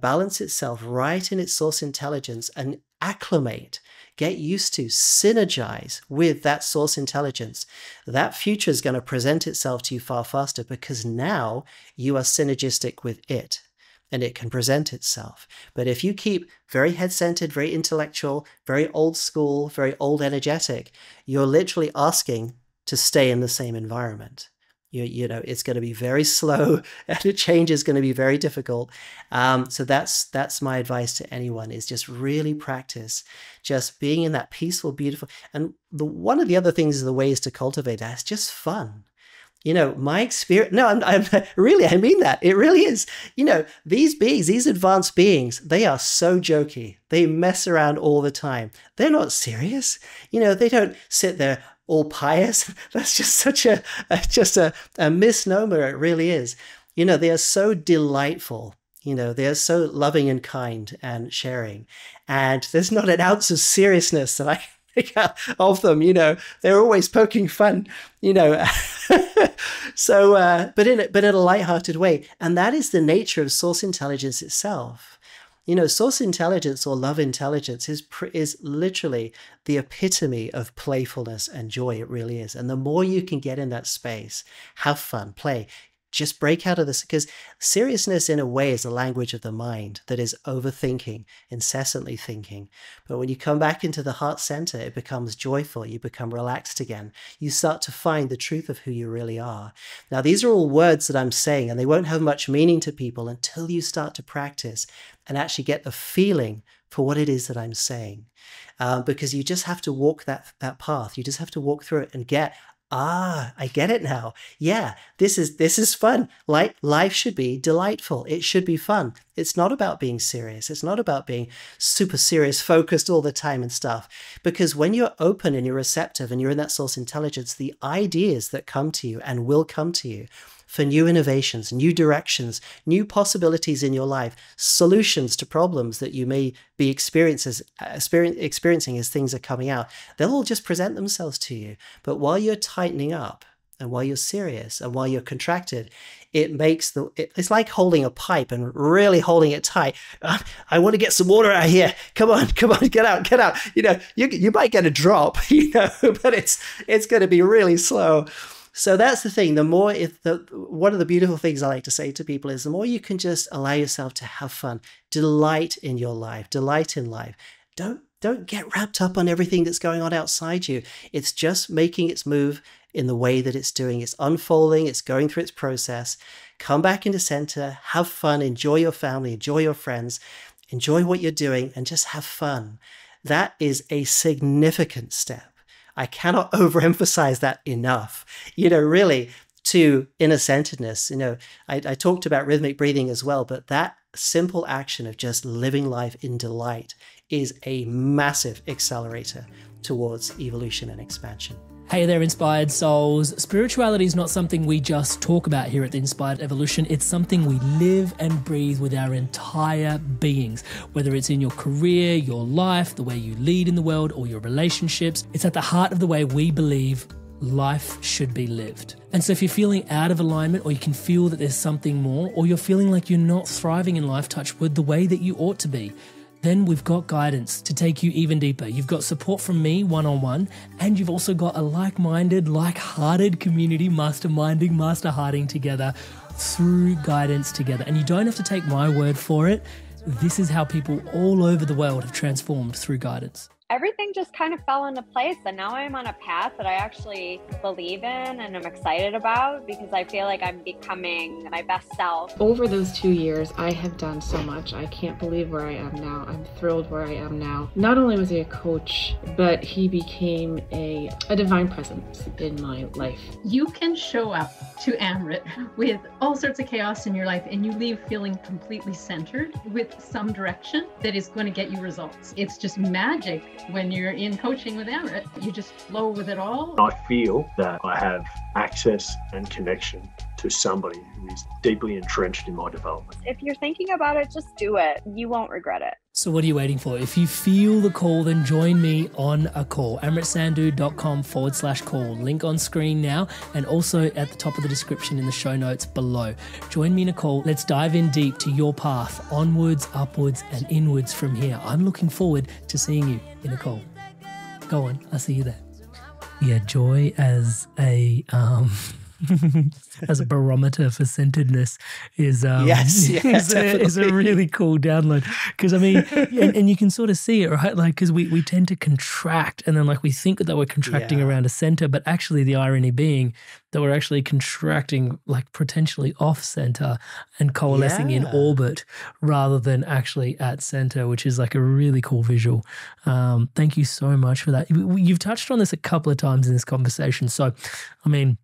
balance itself right in its source intelligence, and acclimate, get used to, synergize with that source intelligence, that future is going to present itself to you far faster, because now you are synergistic with it. And it can present itself. But if you keep very head-centered, very intellectual, very old school, very old energetic, you're literally asking to stay in the same environment. It's going to be very slow, and the change is going to be very difficult. So that's my advice to anyone, is just really practice just being in that peaceful, beautiful. And one of the other things, the ways to cultivate that is just fun. My experience, no, I'm really, I mean that. It really is. These beings, these advanced beings, they are so jokey. They mess around all the time. They're not serious. They don't sit there all pious. That's just such a misnomer. It really is. They are so delightful. They are so loving and kind and sharing. And there's not an ounce of seriousness that I of them. They're always poking fun, so but in a lighthearted way. And that is the nature of source intelligence itself. You know, source intelligence or love intelligence is literally the epitome of playfulness and joy. It really is. And the more you can get in that space, have fun, play, just break out of this, because seriousness in a way is a language of the mind that is overthinking, incessantly thinking. But when you come back into the heart center, it becomes joyful. You become relaxed again. You start to find the truth of who you really are. Now, these are all words that I'm saying, and they won't have much meaning to people until you start to practice and actually get the feeling for what it is that I'm saying. Because you just have to walk that path. You just have to walk through it and get, I get it now. Yeah, this is fun. Life should be delightful. It should be fun. It's not about being serious. It's not about being super serious, focused all the time and stuff. Because when you're open and you're receptive and you're in that source intelligence, the ideas that come to you and will come to you for new innovations, new directions, new possibilities in your life, solutions to problems that you may be experiencing as things are coming out, they'll all just present themselves to you. But while you're tightening up and while you're serious and while you're contracted, it's like holding a pipe and really holding it tight. I want to get some water out of here. Come on, get out. You know, you might get a drop, you know, but it's going to be really slow. So that's the thing. One of the beautiful things I like to say to people is the more you can just allow yourself to have fun, delight in your life, delight in life. Don't get wrapped up on everything that's going on outside you. It's just making its move in the way that it's doing. It's unfolding. It's going through its process. Come back into center, have fun, enjoy your family, enjoy your friends, enjoy what you're doing, and just have fun. That is a significant step. I cannot overemphasize that enough. You know, really, to inner centeredness. You know, I talked about rhythmic breathing as well, but that simple action of just living life in delight is a massive accelerator towards evolution and expansion. Hey there, Inspired Souls. Spirituality is not something we just talk about here at the Inspired Evolution. It's something we live and breathe with our entire beings. Whether it's in your career, your life, the way you lead in the world, or your relationships, it's at the heart of the way we believe life should be lived. And so if you're feeling out of alignment, or you can feel that there's something more, or you're feeling like you're not thriving in life, touch wood, the way that you ought to be, then we've got guidance to take you even deeper. You've got support from me one-on-one, and you've also got a like-minded, like-hearted community masterminding, master-hearting together through guidance together. And you don't have to take my word for it. This is how people all over the world have transformed through guidance. Everything just kind of fell into place, and now I'm on a path that I actually believe in and I'm excited about, because I feel like I'm becoming my best self. Over those 2 years, I have done so much. I can't believe where I am now. I'm thrilled where I am now. Not only was he a coach, but he became a divine presence in my life. You can show up to Amrit with all sorts of chaos in your life, and you leave feeling completely centered with some direction that is going to get you results. It's just magic. When you're in coaching with Amrit, you just flow with it all. I feel that I have access and connection to somebody who is deeply entrenched in my development. If you're thinking about it, just do it. You won't regret it. So what are you waiting for? If you feel the call, then join me on a call. amritsandhu.com/call. Link on screen now, and also at the top of the description in the show notes below. Join me in a call. Let's dive in deep to your path, onwards, upwards, and inwards from here. I'm looking forward to seeing you in a call. Go on, I'll see you there. Yeah, joy as a as a barometer for centeredness is is a really cool download, because I mean, and you can sort of see it, right? Like, because we tend to contract, and then like we think that we're contracting around a center, but actually the irony being that we're actually contracting like potentially off center and coalescing in orbit rather than actually at center, which is like a really cool visual. Thank you so much for that. You've touched on this a couple of times in this conversation, so I mean,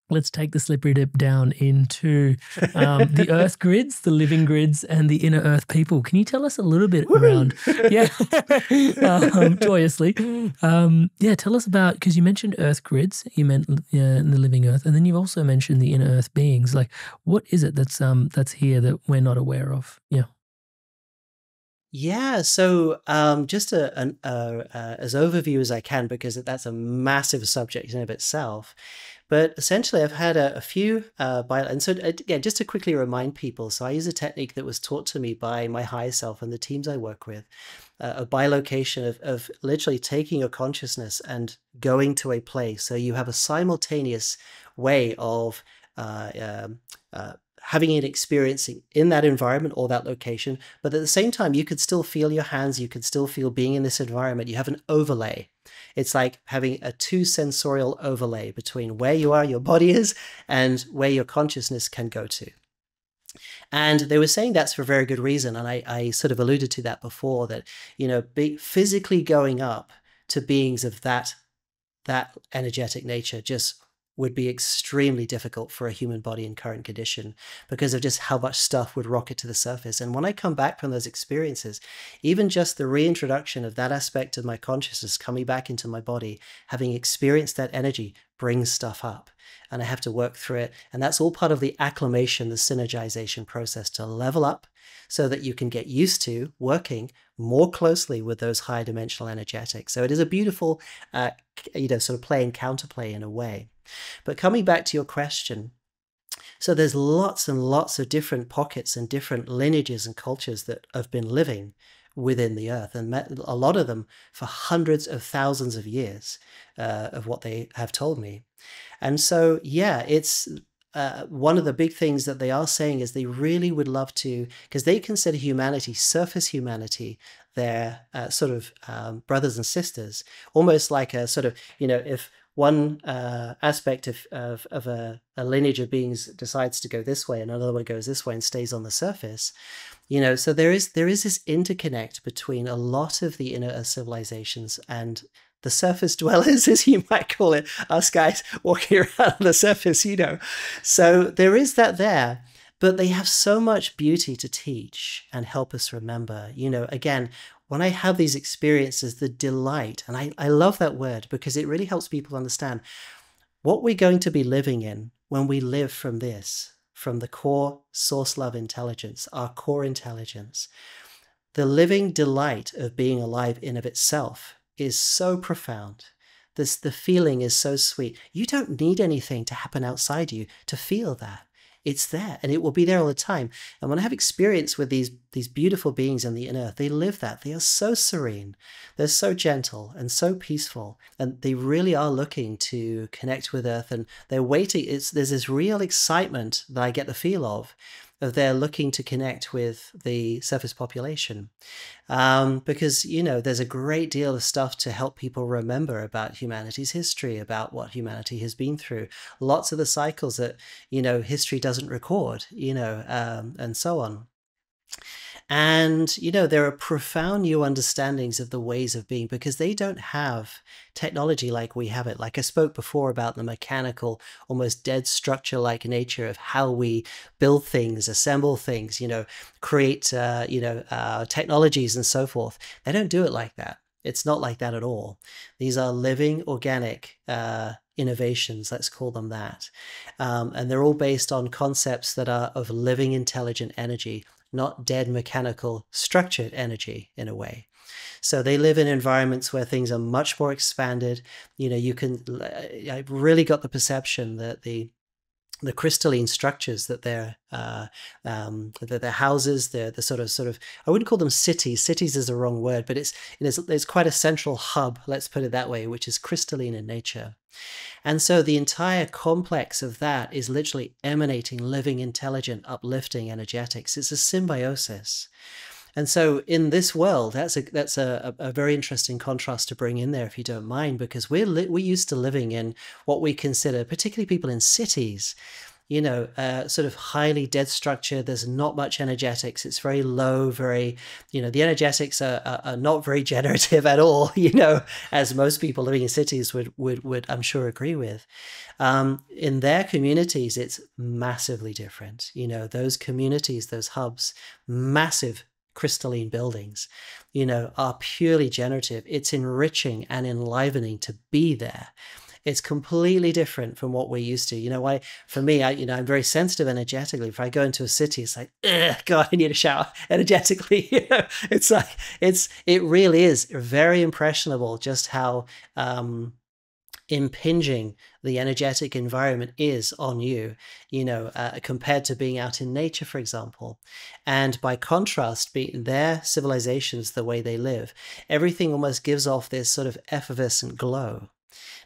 let's take the slippery dip down into the earth grids, the living grids, and the inner earth people. Can you tell us a little bit around, joyously. Tell us about, because you mentioned earth grids, you meant the living earth, and then you've also mentioned the inner earth beings. Like, what is it that's here that we're not aware of? Yeah. Yeah, so just as overview as I can, because that's a massive subject in of itself. But essentially, I've had a few and so again, just to quickly remind people, so I use a technique that was taught to me by my higher self and the teams I work with, a bilocation of literally taking your consciousness and going to a place. So you have a simultaneous way of having an experiencing in that environment or that location, but at the same time, you could still feel your hands, you could still feel being in this environment. You have an overlay. It's like having a two sensorial overlay between where you are, your body is, and where your consciousness can go to. And they were saying that's for a very good reason. And I sort of alluded to that before, that, physically going up to beings of that energetic nature just would be extremely difficult for a human body in current condition, because of just how much stuff would rocket to the surface. And when I come back from those experiences, even just the reintroduction of that aspect of my consciousness coming back into my body, having experienced that energy, brings stuff up. And I have to work through it. And that's all part of the acclimation, the synergization process to level up so that you can get used to working more closely with those higher dimensional energetics. So it is a beautiful, sort of play and counterplay in a way. But coming back to your question, so there's lots and lots of different pockets and different lineages and cultures that have been living within the earth, and a lot of them for hundreds of thousands of years, of what they have told me. And so, yeah, it's one of the big things that they are saying is they really would love to, because they consider humanity, surface humanity, their sort of brothers and sisters, almost like a sort of, if one aspect of a lineage of beings decides to go this way and another one goes this way and stays on the surface, so there is this interconnect between a lot of the inner civilizations and the surface dwellers, as you might call it, us guys walking around on the surface, So there is that there, but they have so much beauty to teach and help us remember. Again, when I have these experiences, the delight, and I love that word because it really helps people understand what we're going to be living in when we live from this, from the core source love intelligence, our core intelligence. The living delight of being alive in of itself is so profound. The feeling is so sweet. You don't need anything to happen outside you to feel that. It's there, and it will be there all the time. And when I have experience with these beautiful beings on the inner earth, they live that. They are so serene. They're so gentle and so peaceful. And they really are looking to connect with earth. And they're waiting. There's this real excitement that I get the feel of they're looking to connect with the surface population. Because, there's a great deal of stuff to help people remember about humanity's history, about what humanity has been through. Lots of the cycles that, history doesn't record, and so on. And, there are profound new understandings of the ways of being because they don't have technology like we have it. Like I spoke before about the mechanical, almost dead structure-like nature of how we build things, assemble things, create, technologies and so forth. They don't do it like that. It's not like that at all. These are living, organic innovations, let's call them that. And they're all based on concepts that are of living, intelligent energy, not dead, mechanical, structured energy in a way. So they live in environments where things are much more expanded. I've really got the perception that the crystalline structures that their houses, the sort of I wouldn't call them cities. Cities is the wrong word, but it's quite a central hub, let's put it that way, which is crystalline in nature. And so the entire complex of that is literally emanating, living, intelligent, uplifting energetics. It's a symbiosis. And so in this world, that's a very interesting contrast to bring in there, if you don't mind, because we're used to living in what we consider, particularly people in cities, sort of highly dead structure. There's not much energetics. It's very low, the energetics are not very generative at all, as most people living in cities would I'm sure agree with. In their communities, it's massively different. Those communities, those hubs, massive crystalline buildings, are purely generative. It's enriching and enlivening to be there. It's completely different from what we're used to. For me, I'm very sensitive energetically. If I go into a city, it's like, God, I need a shower energetically. It's like, it really is very impressionable just how impinging the energetic environment is on you, compared to being out in nature, for example. And by contrast, their civilizations, the way they live, everything almost gives off this sort of effervescent glow.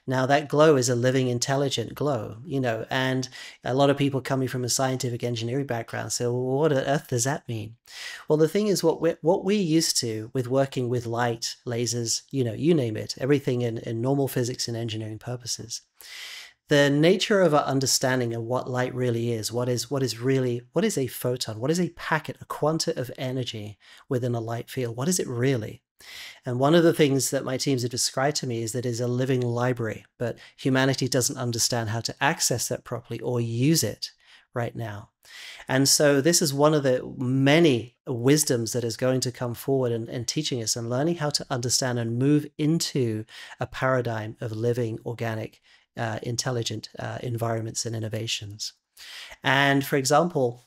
Now, that glow is a living, intelligent glow, and a lot of people coming from a scientific engineering background say, well, what on earth does that mean? Well, the thing is, what we're used to with working with light, lasers, you name it, everything in normal physics and engineering purposes. The nature of our understanding of what light really is, what is a photon, what is a packet, a quanta of energy within a light field, what is it really? And one of the things that my teams have described to me is that it is a living library, but humanity doesn't understand how to access that properly or use it right now. And so this is one of the many wisdoms that is going to come forward and teaching us and learning how to understand and move into a paradigm of living, organic, intelligent environments and innovations. And for example,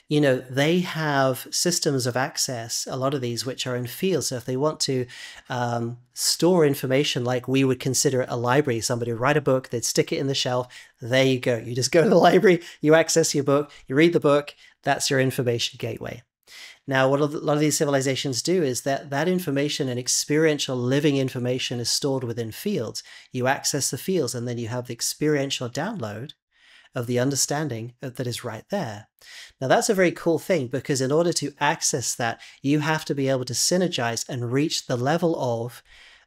they have systems of access, a lot of these, which are in fields. So if they want to store information like we would consider a library, somebody would write a book, they'd stick it in the shelf. There you go. You just go to the library, you access your book, you read the book. That's your information gateway. Now, what a lot of these civilizations do is that information and experiential living information is stored within fields. You access the fields, and then you have the experiential download of the understanding that is right there. Now, that's a very cool thing, because in order to access that, you have to be able to synergize and reach the level of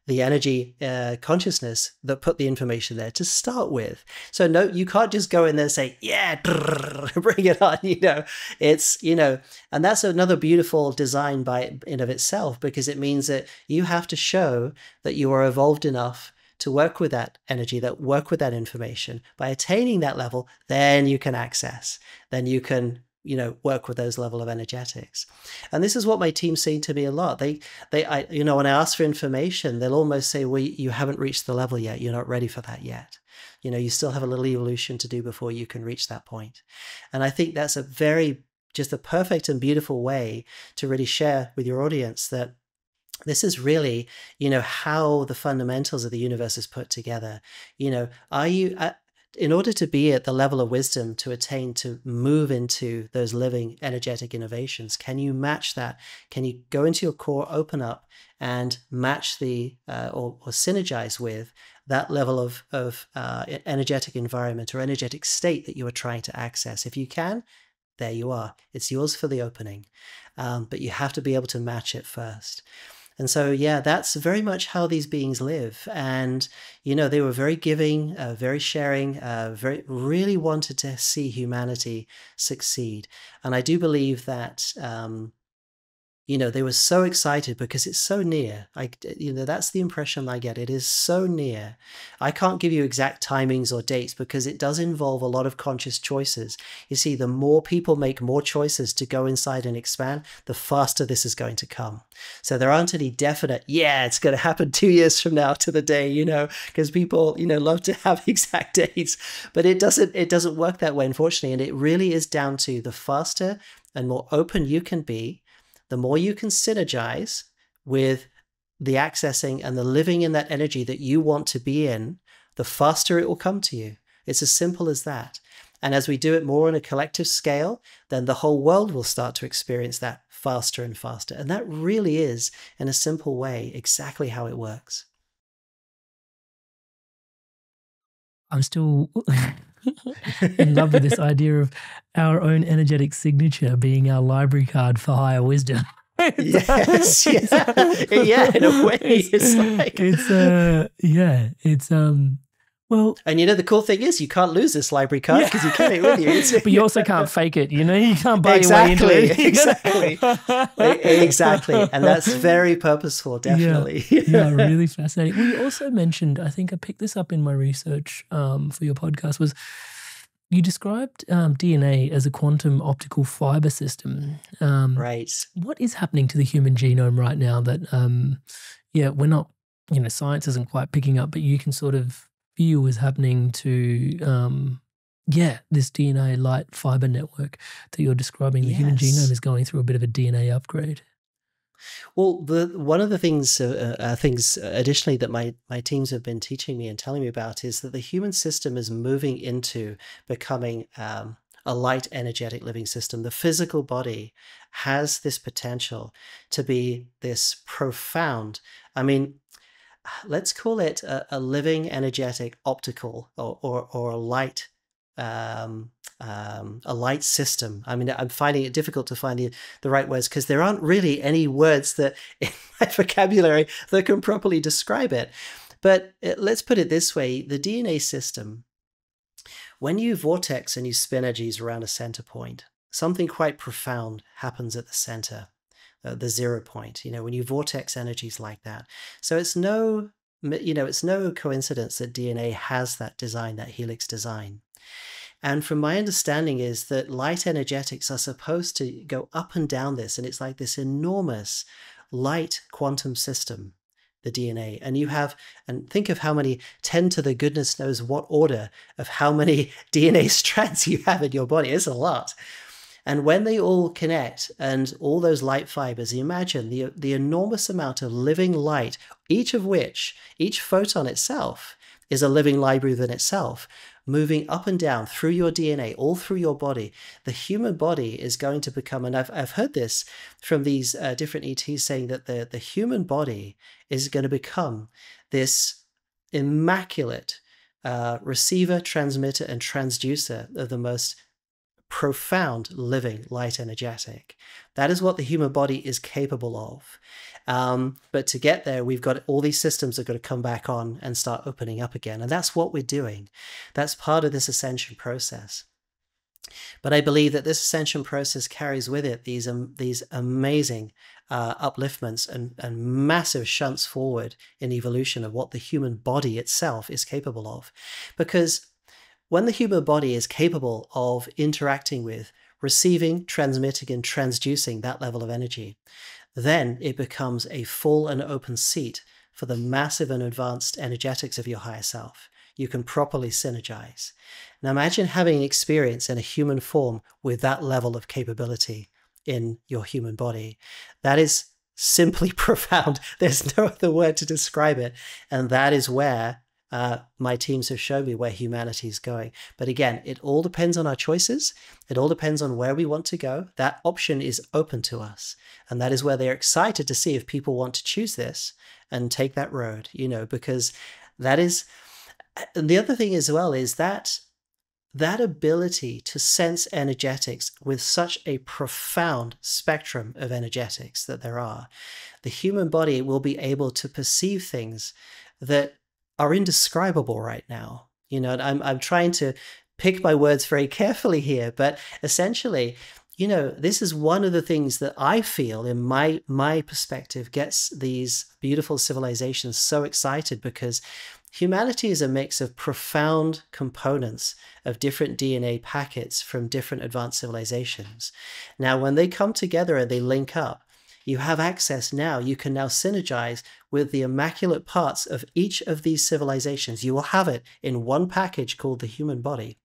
the energy consciousness that put the information there to start with. So no, you can't just go in there and say, yeah, bring it on, and that's another beautiful design in of itself, because it means that you have to show that you are evolved enough to work with that energy, work with that information. By attaining that level, then you can access, then you can, work with those level of energetics. And this is what my team say to me a lot. When I ask for information, they'll almost say, well, you haven't reached the level yet. You're not ready for that yet. You still have a little evolution to do before you can reach that point. And I think that's just a perfect and beautiful way to really share with your audience that this is really, how the fundamentals of the universe is put together. Are you, in order to be at the level of wisdom to attain, to move into those living energetic innovations, can you match that? Can you go into your core, open up and match or synergize with that level of energetic environment or energetic state that you are trying to access? If you can, there you are. It's yours for the opening. But you have to be able to match it first. And so, yeah, that's very much how these beings live. And, they were very giving, very sharing, really wanted to see humanity succeed. And I do believe that, they were so excited because it's so near. That's the impression I get. It is so near. I can't give you exact timings or dates because it does involve a lot of conscious choices. You see, the more people make more choices to go inside and expand, the faster this is going to come. So there aren't any definite, it's going to happen 2 years from now to the day, because people, love to have exact dates, but it doesn't work that way, unfortunately. And it really is down to the faster and more open you can be, the more you can synergize with the accessing and the living in that energy that you want to be in, the faster it will come to you. It's as simple as that. And as we do it more on a collective scale, then the whole world will start to experience that faster and faster. And that really is, in a simple way, exactly how it works. I'm still in love with this idea of our own energetic signature being our library card for higher wisdom. Yes, yeah, in a way, well, and the cool thing is you can't lose this library card because you carry it with you. But you also can't fake it, you can't buy your way into it. Exactly. And that's very purposeful, definitely. Yeah, really fascinating. We also mentioned, I think I picked this up in my research for your podcast, was you described DNA as a quantum optical fiber system. Right. What is happening to the human genome right now that, we're not, science isn't quite picking up, but you can sort of feel is happening to this DNA light fiber network that you're describing. The human genome is going through a bit of a DNA upgrade. Well, one of the things additionally that my teams have been teaching me and telling me about is that the human system is moving into becoming a light energetic living system. The physical body has this potential to be this profound, I mean, let's call it a living energetic optical or a light system. I mean, I'm finding it difficult to find the right words because there aren't really any words that in my vocabulary that can properly describe it. But let's put it this way, the DNA system, when you vortex and you spin energies around a center point, something quite profound happens at the center, the 0 point, when you vortex energies like that. So it's no coincidence that DNA has that design, that helix design. And from my understanding is that light energetics are supposed to go up and down this, and it's like this enormous light quantum system, the DNA. And think of how many, 10 to the goodness knows what order of how many DNA strands you have in your body. It's a lot. And when they all connect and all those light fibers, imagine the enormous amount of living light, each photon itself is a living library within itself, moving up and down through your DNA, all through your body. The human body is going to become, and I've heard this from these different ETs saying that the human body is going to become this immaculate receiver, transmitter, and transducer of the most profound living light energetic. That is what the human body is capable of. But to get there, we've got all these systems that are going to come back on and start opening up again. And that's what we're doing. That's part of this ascension process. But I believe that this ascension process carries with it these amazing upliftments and massive shunts forward in evolution of what the human body itself is capable of. Because when the human body is capable of interacting with, receiving, transmitting, and transducing that level of energy, then it becomes a full and open seat for the massive and advanced energetics of your higher self. You can properly synergize. Now imagine having an experience in a human form with that level of capability in your human body. That is simply profound. There's no other word to describe it. And that is where my teams have shown me where humanity is going. But again, it all depends on our choices. It all depends on where we want to go. That option is open to us. And that is where they're excited to see if people want to choose this and take that road, because that is, and the other thing as well is that ability to sense energetics with such a profound spectrum of energetics that there are, the human body will be able to perceive things that are indescribable right now. I'm trying to pick my words very carefully here, but essentially, this is one of the things that I feel in my perspective gets these beautiful civilizations so excited, because humanity is a mix of profound components of different DNA packets from different advanced civilizations. Now, when they come together and they link up, you have access now, you can now synergize with the immaculate parts of each of these civilizations. You will have it in one package called the human body,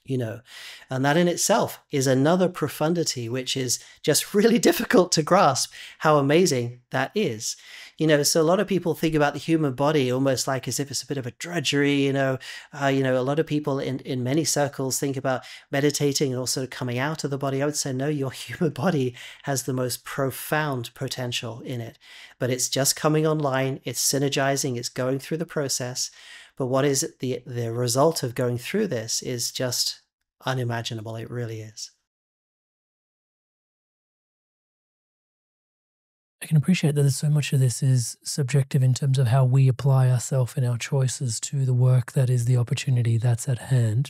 and that in itself is another profundity, which is just really difficult to grasp how amazing that is. So a lot of people think about the human body almost like as if it's a bit of a drudgery, a lot of people in many circles think about meditating and also coming out of the body. I would say, no, your human body has the most profound potential in it, but it's just coming online. It's synergizing. It's going through the process. But what is the result of going through this is just unimaginable. It really is. I can appreciate that there's so much of this is subjective in terms of how we apply ourselves and our choices to the work that is the opportunity that's at hand.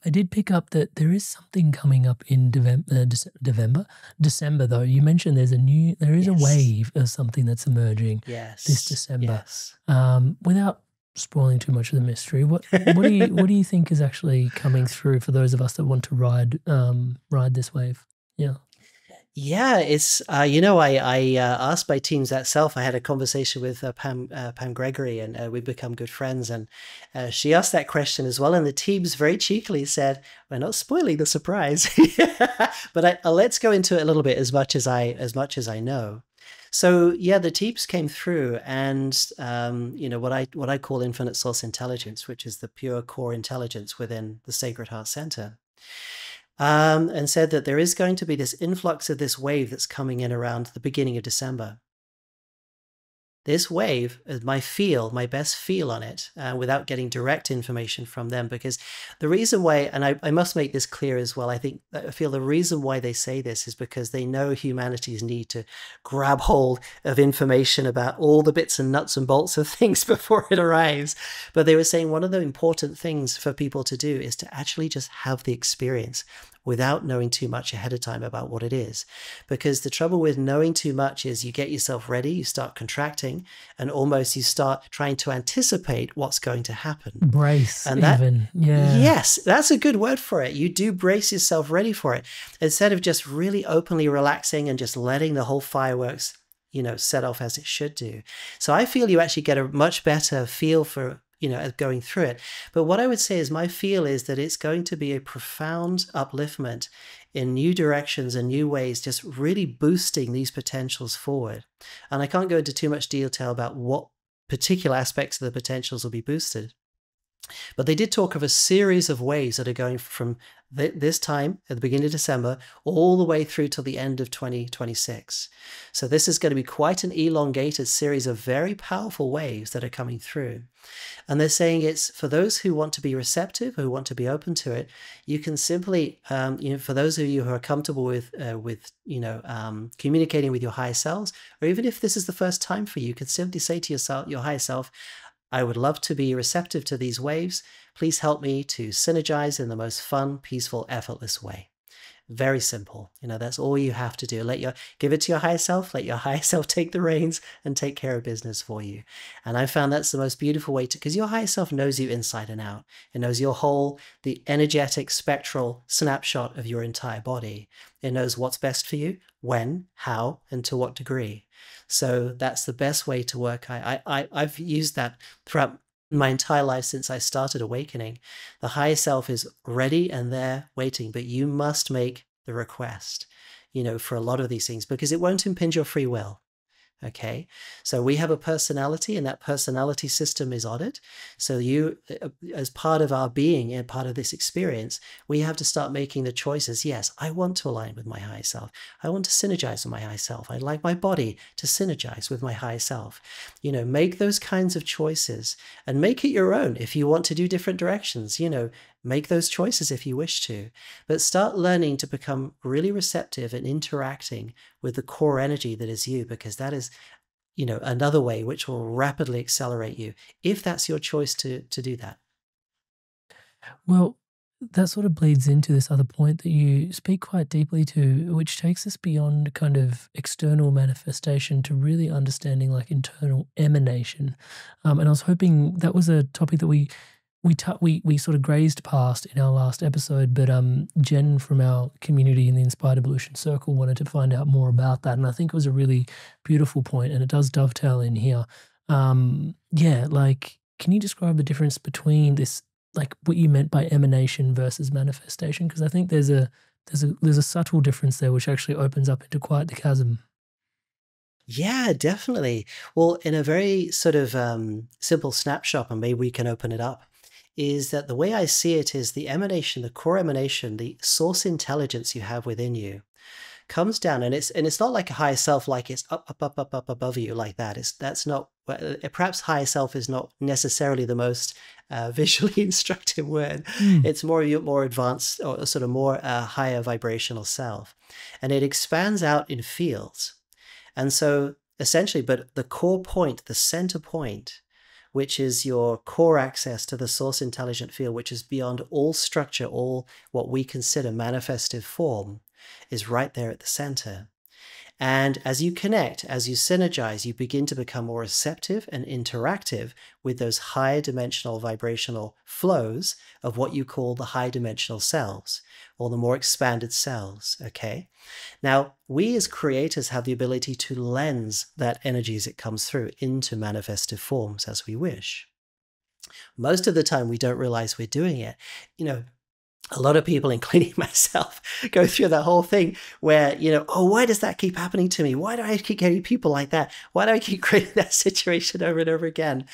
I did pick up that there is something coming up in December though. You mentioned there is a wave of something that's emerging this December. Yes. Without spoiling too much of the mystery, what do you think is actually coming through for those of us that want to ride this wave? Yeah. Yeah, it's I asked my teams that self. I had a conversation with Pam Gregory, and we've become good friends. And she asked that question as well, and the teams very cheekily said, "We're not spoiling the surprise," but let's go into it a little bit as much as I know. So yeah, the teams came through, and what I call infinite source intelligence, which is the pure core intelligence within the Sacred Heart Center. And said that there is going to be this influx of this wave that's coming in around the beginning of December. This wave is my best feel on it, without getting direct information from them, because the reason why, and I must make this clear as well, I feel the reason why they say this is because they know humanity's need to grab hold of information about all the bits and nuts and bolts of things before it arrives. But they were saying one of the important things for people to do is to actually just have the experience without knowing too much ahead of time about what it is. Because the trouble with knowing too much is you get yourself ready, you start contracting, and almost you start trying to anticipate what's going to happen. Brace, and that, even. Yeah. Yes, that's a good word for it. You do brace yourself ready for it. Instead of just really openly relaxing and just letting the whole fireworks, set off as it should do. So I feel you actually get a much better feel for going through it. But what I would say is my feel is that it's going to be a profound upliftment in new directions and new ways, just really boosting these potentials forward. And I can't go into too much detail about what particular aspects of the potentials will be boosted. But they did talk of a series of waves that are going from this time at the beginning of December all the way through till the end of 2026. So this is going to be quite an elongated series of very powerful waves that are coming through. And they're saying it's for those who want to be receptive, who want to be open to it. You can simply, for those of you who are comfortable with communicating with your higher selves, or even if this is the first time for you, you can simply say to yourself, your higher self, I would love to be receptive to these waves. Please help me to synergize in the most fun, peaceful, effortless way. Very simple. That's all you have to do. Give it to your higher self, let your higher self take the reins and take care of business for you. And I found that's the most beautiful way because your higher self knows you inside and out. It knows the energetic spectral snapshot of your entire body. It knows what's best for you, when, how, and to what degree. So that's the best way to work. I've used that throughout my entire life since I started awakening. The higher self is ready and there waiting, but you must make the request, for a lot of these things, because it won't impinge your free will. Okay, so we have a personality, and that personality system is on it. So you, as part of our being and part of this experience, we have to start making the choices. Yes, I want to align with my higher self. I want to synergize with my higher self. I'd like my body to synergize with my higher self. Make those kinds of choices and make it your own. If you want to do different directions, make those choices if you wish to, but start learning to become really receptive and interacting with the core energy that is you, because that is, another way which will rapidly accelerate you, if that's your choice to do that. Well, that sort of bleeds into this other point that you speak quite deeply to, which takes us beyond kind of external manifestation to really understanding like internal emanation. And I was hoping that was a topic that we sort of grazed past in our last episode, but Jen from our community in the Inspired Evolution Circle wanted to find out more about that, and I think it was a really beautiful point, and it does dovetail in here. Can you describe the difference between this, like what you meant by emanation versus manifestation? Because I think there's a subtle difference there, which actually opens up into quite the chasm. Yeah, definitely. Well, in a very sort of simple snapshot, and maybe we can open it up, is that the way I see it is the emanation, the core emanation, the source intelligence you have within you comes down, and it's not like a higher self, like it's up above you like that. That's not, perhaps higher self is not necessarily the most visually instructive word. It's more advanced, or sort of more higher vibrational self, and it expands out in fields. And so essentially, but the core point, the center point, which is your core access to the source intelligent field, which is beyond all structure, all what we consider manifestive form, is right there at the center. And as you connect, as you synergize, you begin to become more receptive and interactive with those higher dimensional vibrational flows of what you call the high dimensional selves, or the more expanded selves, okay? Now, we as creators have the ability to lens that energy as it comes through into manifestive forms as we wish. Most of the time, we don't realize we're doing it. You know, a lot of people, including myself, go through the whole thing where, oh, why does that keep happening to me? Why do I keep getting people like that? Why do I keep creating that situation over and over again?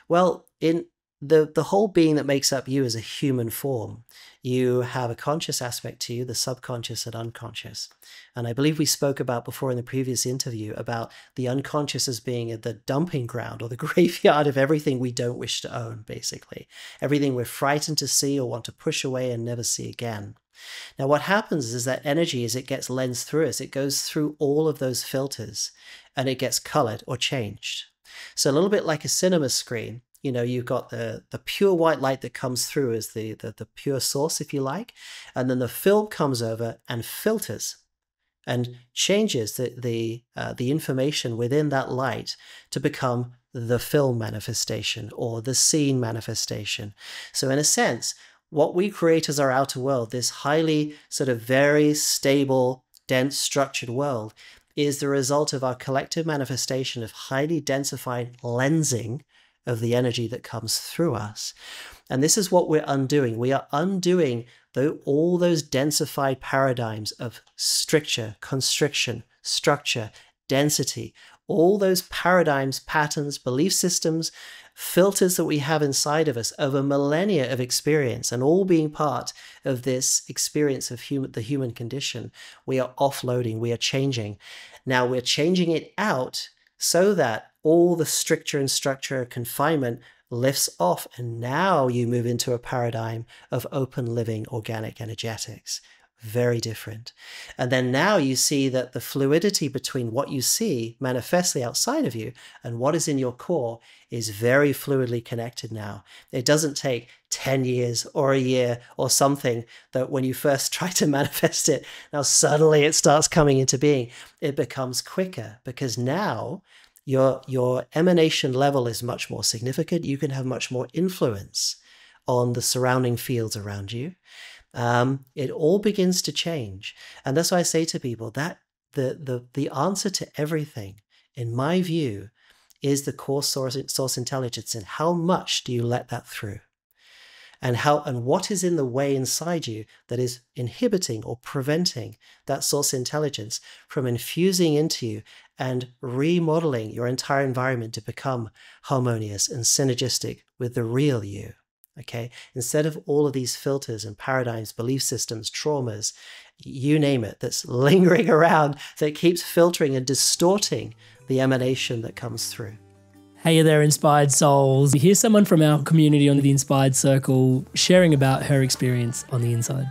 Well, in the whole being that makes up you is a human form. You have a conscious aspect to you, the subconscious and unconscious. And I believe we spoke about before in the previous interview about the unconscious as being the dumping ground or the graveyard of everything we don't wish to own, basically. Everything we're frightened to see or want to push away and never see again. Now, what happens is that energy, as it gets lensed through us, it goes through all of those filters and it gets colored or changed. So a little bit like a cinema screen, you've got the pure white light that comes through as the pure source, if you like, and then the film comes over and filters and changes the information within that light to become the film manifestation or the scene manifestation. So in a sense, what we create as our outer world, this highly sort of very stable, dense, structured world, is the result of our collective manifestation of highly densified lensing of the energy that comes through us. And this is what we're undoing. We are undoing all those densified paradigms of stricture, constriction, structure, density, all those paradigms, patterns, belief systems, filters that we have inside of us over millennia of experience, and all being part of this experience of the human condition. We are offloading, we are changing. Now we're changing it out so that all the stricture and structure, confinement lifts off, and now you move into a paradigm of open living organic energetics. Very different. And then now you see that the fluidity between what you see manifestly outside of you and what is in your core is very fluidly connected now. It doesn't take 10 years or a year or something that when you first try to manifest it, now suddenly it starts coming into being. It becomes quicker because now your emanation level is much more significant. You can have much more influence on the surrounding fields around you. It all begins to change. And that's why I say to people that the answer to everything, in my view, is the core source intelligence. And how much do you let that through? And what is in the way inside you that is inhibiting or preventing that source intelligence from infusing into you and remodeling your entire environment to become harmonious and synergistic with the real you? Okay, instead of all of these filters and paradigms, belief systems, traumas, you name it, that's lingering around, that keeps filtering and distorting the emanation that comes through. Hey there, Inspired Souls. Here's someone from our community on the Inspired Circle sharing about her experience on the inside.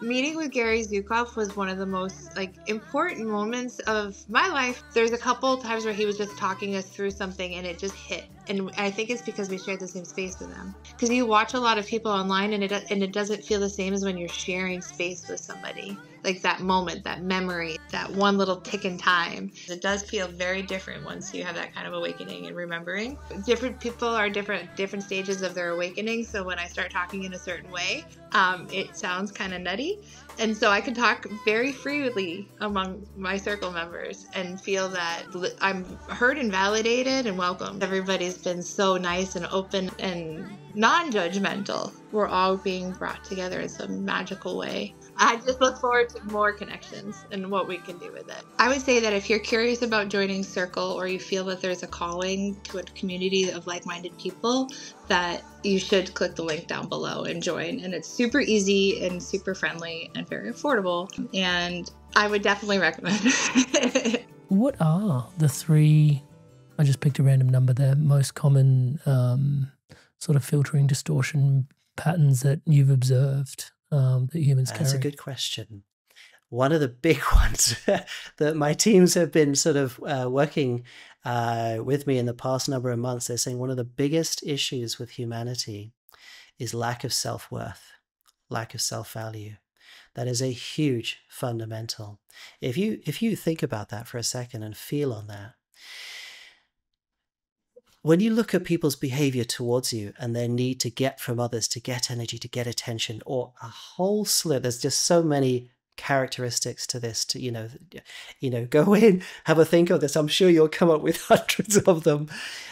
Meeting with Gary Zukav was one of the most important moments of my life. There's a couple times where he was just talking us through something and it just hit. And I think it's because we shared the same space with him. Because you watch a lot of people online and it doesn't feel the same as when you're sharing space with somebody. Like that moment, that memory, that one little tick in time. It does feel very different once you have that kind of awakening and remembering. Different people are different stages of their awakening. So when I start talking in a certain way, it sounds kind of nutty. And so I can talk very freely among my circle members and feel that I'm heard and validated and welcomed. Everybody's been so nice and open and non-judgmental. We're all being brought together in some magical way. I just look forward to more connections and what we can do with it. I would say that if you're curious about joining Circle or you feel that there's a calling to a community of like-minded people, that you should click the link down below and join. And it's super easy and super friendly and very affordable. And I would definitely recommend it. What are the three, I just picked a random number there, most common sort of filtering distortion patterns that you've observed that humans carry? That's a good question. One of the big ones that my teams have been sort of working with me in the past number of months, they're saying one of the biggest issues with humanity is lack of self-worth, lack of self-value. That is a huge fundamental. If you think about that for a second and feel on that, when you look at people's behavior towards you and their need to get from others, to get energy, to get attention, or a whole slew, there's just so many characteristics to this, to, go in, have a think of this. I'm sure you'll come up with hundreds of them.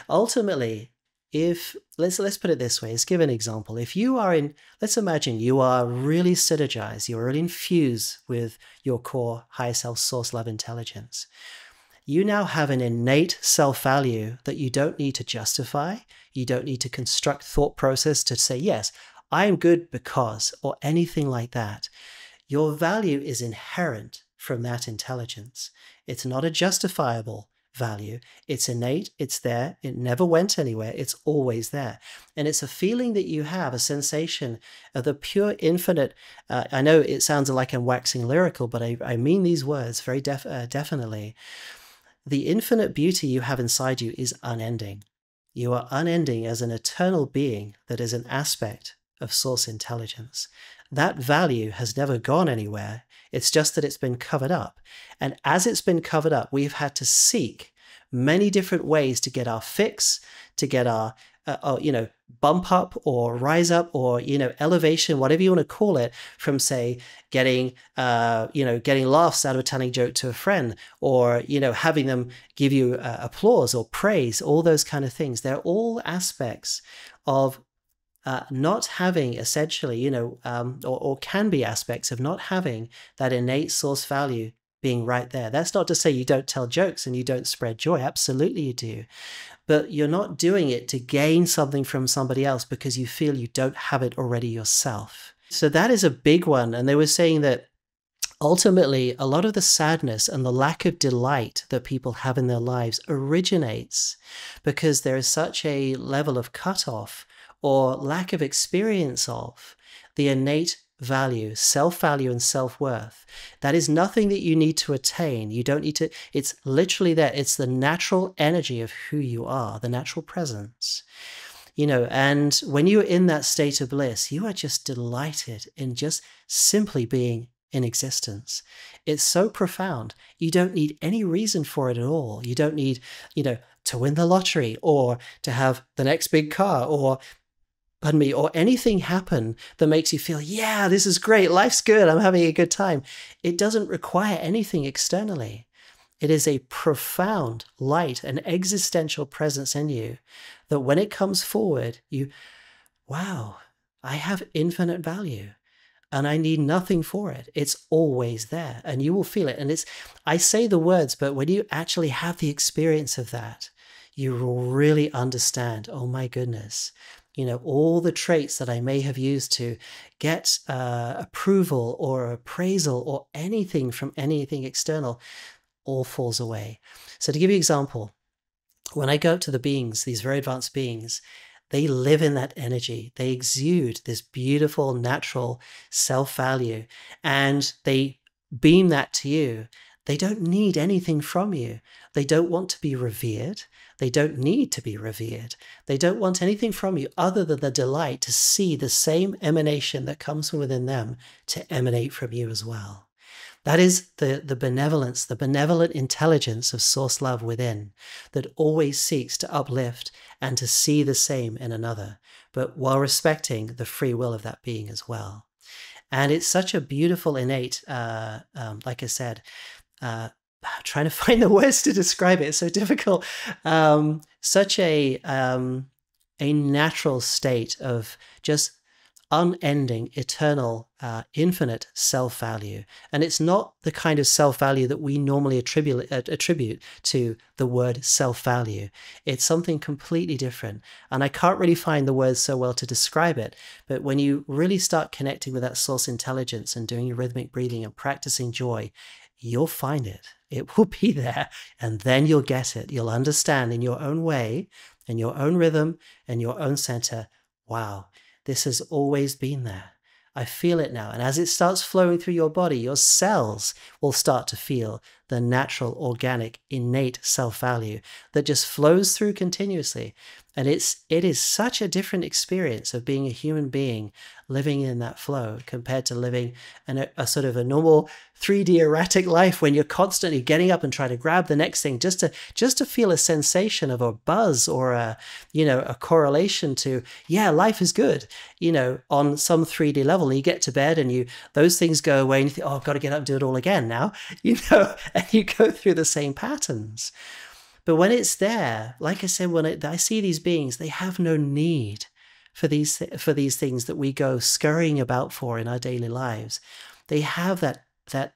Ultimately, if let's put it this way, let's give an example. If you are let's imagine you are really synergized, you're really infused with your core higher self source love intelligence. You now have an innate self-value that you don't need to justify. You don't need to construct thought process to say, yes, I am good because, or anything like that. Your value is inherent from that intelligence. It's not a justifiable value. It's innate. It's there. It never went anywhere. It's always there. And it's a feeling that you have, a sensation of the pure infinite. I know it sounds like I'm waxing lyrical, but I mean these words very definitely. The infinite beauty you have inside you is unending. You are unending as an eternal being that is an aspect of source intelligence. That value has never gone anywhere. It's just that it's been covered up. And as it's been covered up, we've had to seek many different ways to get our fix, to get our bump up or rise up or, elevation, whatever you want to call it, from, say, getting laughs out of a telling joke to a friend, or, having them give you applause or praise, all those kind of things. They're all aspects of not having, essentially, or can be aspects of not having that innate source value being right there. That's not to say you don't tell jokes and you don't spread joy. Absolutely you do. But you're not doing it to gain something from somebody else because you feel you don't have it already yourself. So that is a big one. And they were saying that ultimately a lot of the sadness and the lack of delight that people have in their lives originates because there is such a level of cutoff or lack of experience of the innate value, self-value and self-worth. That is nothing that you need to attain. You don't need to, it's literally there. It's the natural energy of who you are, the natural presence. And when you're in that state of bliss, you are just delighted in just simply being in existence. It's so profound. You don't need any reason for it at all. You don't need, to win the lottery or to have the next big car or anything happen that makes you feel, yeah, this is great, life's good, I'm having a good time. It doesn't require anything externally. It is a profound light, an existential presence in you that when it comes forward, wow, I have infinite value and I need nothing for it. It's always there and you will feel it. And I say the words, but when you actually have the experience of that, you will really understand, oh my goodness, all the traits that I may have used to get approval or appraisal or anything from anything external all falls away. So to give you an example, when I go up to the beings, these very advanced beings, they live in that energy. They exude this beautiful, natural self-value, and they beam that to you. They don't need anything from you. They don't want to be revered. They don't need to be revered. They don't want anything from you other than the delight to see the same emanation that comes from within them to emanate from you as well. That is the benevolence, the benevolent intelligence of source love within that always seeks to uplift and to see the same in another, but while respecting the free will of that being as well. And it's such a beautiful innate, like I said, trying to find the words to describe it. It's so difficult. Such a natural state of just unending, eternal, infinite self-value. And it's not the kind of self-value that we normally attribute to the word self-value. It's something completely different. And I can't really find the words so well to describe it. But when you really start connecting with that source intelligence and doing your rhythmic breathing and practicing joy, you'll find it. It will be there. And then you'll get it. You'll understand in your own way, in your own rhythm, and your own center, wow, this has always been there. I feel it now. And as it starts flowing through your body, your cells will start to feel the natural, organic, innate self-value that just flows through continuously. And it is such a different experience of being a human being living in that flow compared to living a sort of a normal 3D erratic life when you're constantly getting up and trying to grab the next thing just to feel a sensation of a buzz or a correlation to, yeah, life is good, on some 3D level. And you get to bed and those things go away and you think, oh, I've got to get up and do it all again now, and you go through the same patterns. But when it's there, like I said, when I see these beings, they have no need for these things that we go scurrying about for in our daily lives. They have that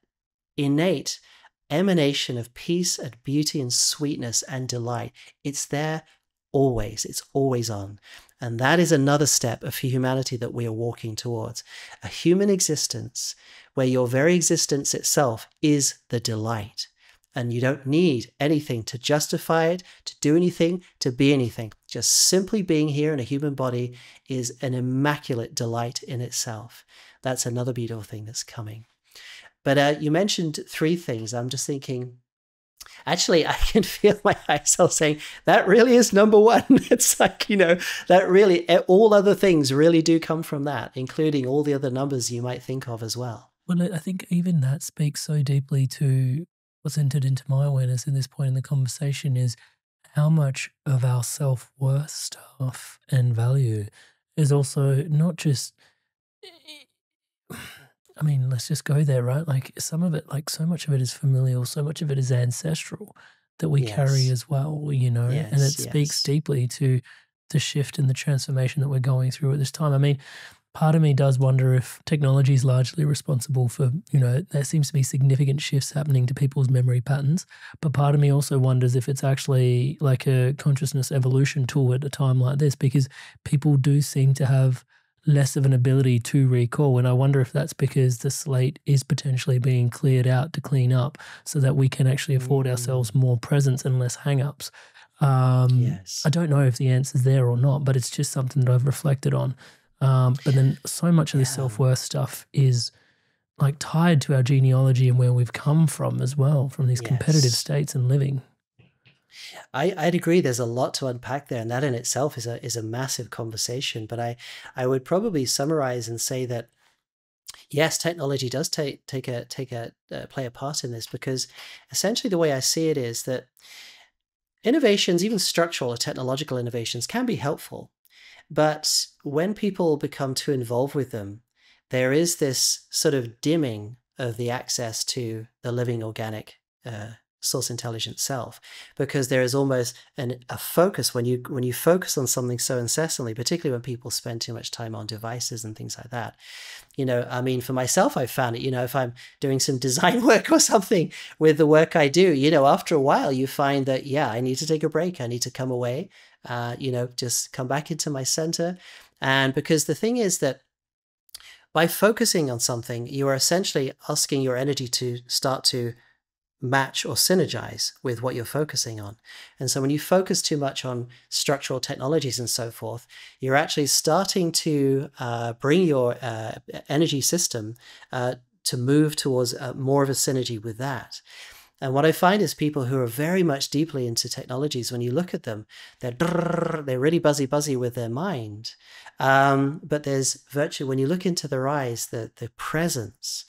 innate emanation of peace and beauty and sweetness and delight. It's there always. It's always on. And that is another step of humanity that we are walking towards. A human existence where your very existence itself is the delight. And you don't need anything to justify it, to do anything, to be anything. Just simply being here in a human body is an immaculate delight in itself. That's another beautiful thing that's coming. But you mentioned 3 things. I'm just thinking, actually, I can feel my higher self saying, that really is number 1. It's like, that really, all other things really do come from that, including all the other numbers you might think of as well. Well, I think even that speaks so deeply to what's entered into my awareness at this point in the conversation is how much of our self-worth stuff and value is also not just, I mean, let's just go there, right? Like some of it, like so much of it is familial, so much of it is ancestral that we carry as well, and it speaks deeply to the shift and the transformation that we're going through at this time. I mean, part of me does wonder if technology is largely responsible for, there seems to be significant shifts happening to people's memory patterns. But part of me also wonders if it's actually like a consciousness evolution tool at a time like this, because people do seem to have less of an ability to recall. And I wonder if that's because the slate is potentially being cleared out to clean up so that we can actually afford ourselves more presence and less hang-ups. I don't know if the answer's there or not, but it's just something that I've reflected on. But then so much of this self-worth stuff is like tied to our genealogy and where we've come from as well, from these competitive states and living. I'd agree. There's a lot to unpack there, and that in itself is a massive conversation. But I would probably summarize and say that yes, technology does play a part in this, because essentially the way I see it is that innovations, even structural or technological innovations, can be helpful. But when people become too involved with them, there is this sort of dimming of the access to the living organic source intelligent self, because there is almost a focus when you focus on something so incessantly, particularly when people spend too much time on devices and things like that. I mean, for myself, I've found it, if I'm doing some design work or something with the work I do, after a while you find that, I need to take a break. I need to come away. Just come back into my center. And because the thing is that by focusing on something, you are essentially asking your energy to start to match or synergize with what you're focusing on. And so when you focus too much on structural technologies and so forth, you're actually starting to bring your energy system to move towards more of a synergy with that. And what I find is people who are very much deeply into technologies, when you look at them, they're really buzzy with their mind. But there's virtually, when you look into their eyes, the presence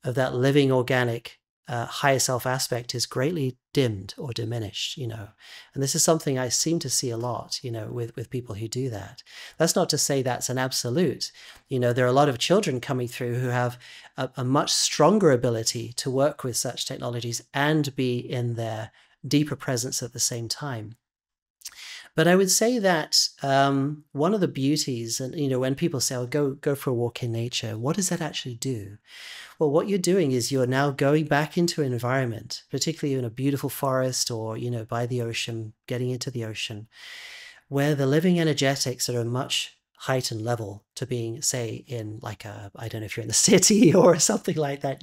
of that living organic higher self aspect is greatly dimmed or diminished, And this is something I seem to see a lot, with people who do that. That's not to say that's an absolute. There are a lot of children coming through who have a much stronger ability to work with such technologies and be in their deeper presence at the same time. But I would say that one of the beauties, and when people say, "Oh, go for a walk in nature," what does that actually do? Well, what you're doing is you're now going back into an environment, particularly in a beautiful forest or by the ocean, getting into the ocean, where the living energetics are a much heightened level to being, say, in like I don't know if you're in the city or something like that.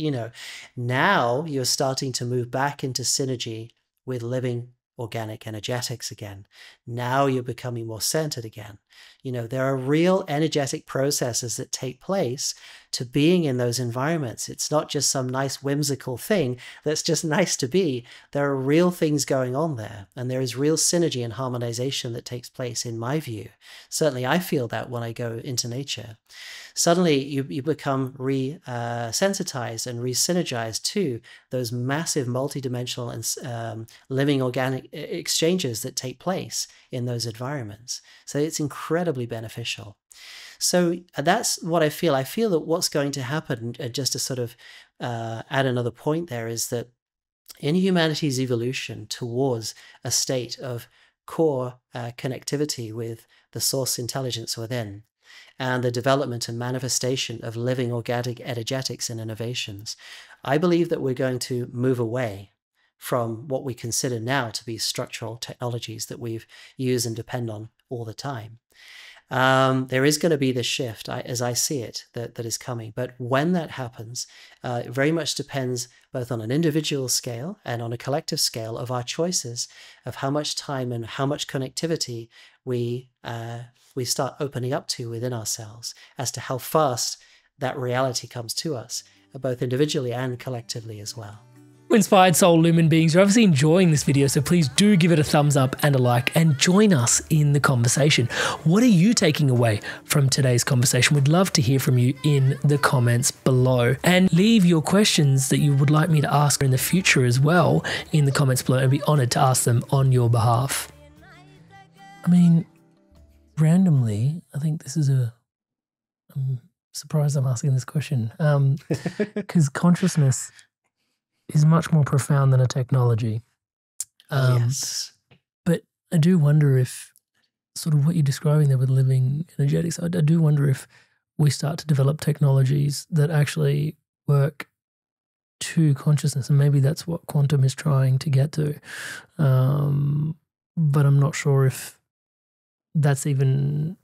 Now you're starting to move back into synergy with living organic energetics again. Now you're becoming more centered again. You know, there are real energetic processes that take place to being in those environments. It's not just some nice whimsical thing that's just nice to be. There are real things going on there, and there is real synergy and harmonization that takes place, in my view. Certainly I feel that when I go into nature. Suddenly you become re-sensitized and re-synergized to those massive multidimensional and living organic exchanges that take place in those environments. So it's incredibly beneficial. So that's what I feel. I feel that what's going to happen, just to sort of add another point there, is that in humanity's evolution towards a state of core connectivity with the source intelligence within, and the development and manifestation of living organic energetics and innovations, I believe that we're going to move away from what we consider now to be structural technologies that we've used and depend on all the time. There is going to be this shift, as I see it, that is coming. But when that happens, it very much depends both on an individual scale and on a collective scale of our choices of how much time and how much connectivity we start opening up to within ourselves, as to how fast that reality comes to us, both individually and collectively as well. Inspired Soul Lumen beings, you're obviously enjoying this video, so please do give it a thumbs up and a like and join us in the conversation. What are you taking away from today's conversation? We'd love to hear from you in the comments below, and leave your questions that you would like me to ask in the future as well in the comments below, and I'd be honored to ask them on your behalf. I mean, randomly, I think this is I'm surprised I'm asking this question, because consciousness is much more profound than a technology. Yes. But I do wonder if sort of what you're describing there with living energetics, I do wonder if we start to develop technologies that actually work to consciousness, and maybe that's what quantum is trying to get to. But I'm not sure if that's even...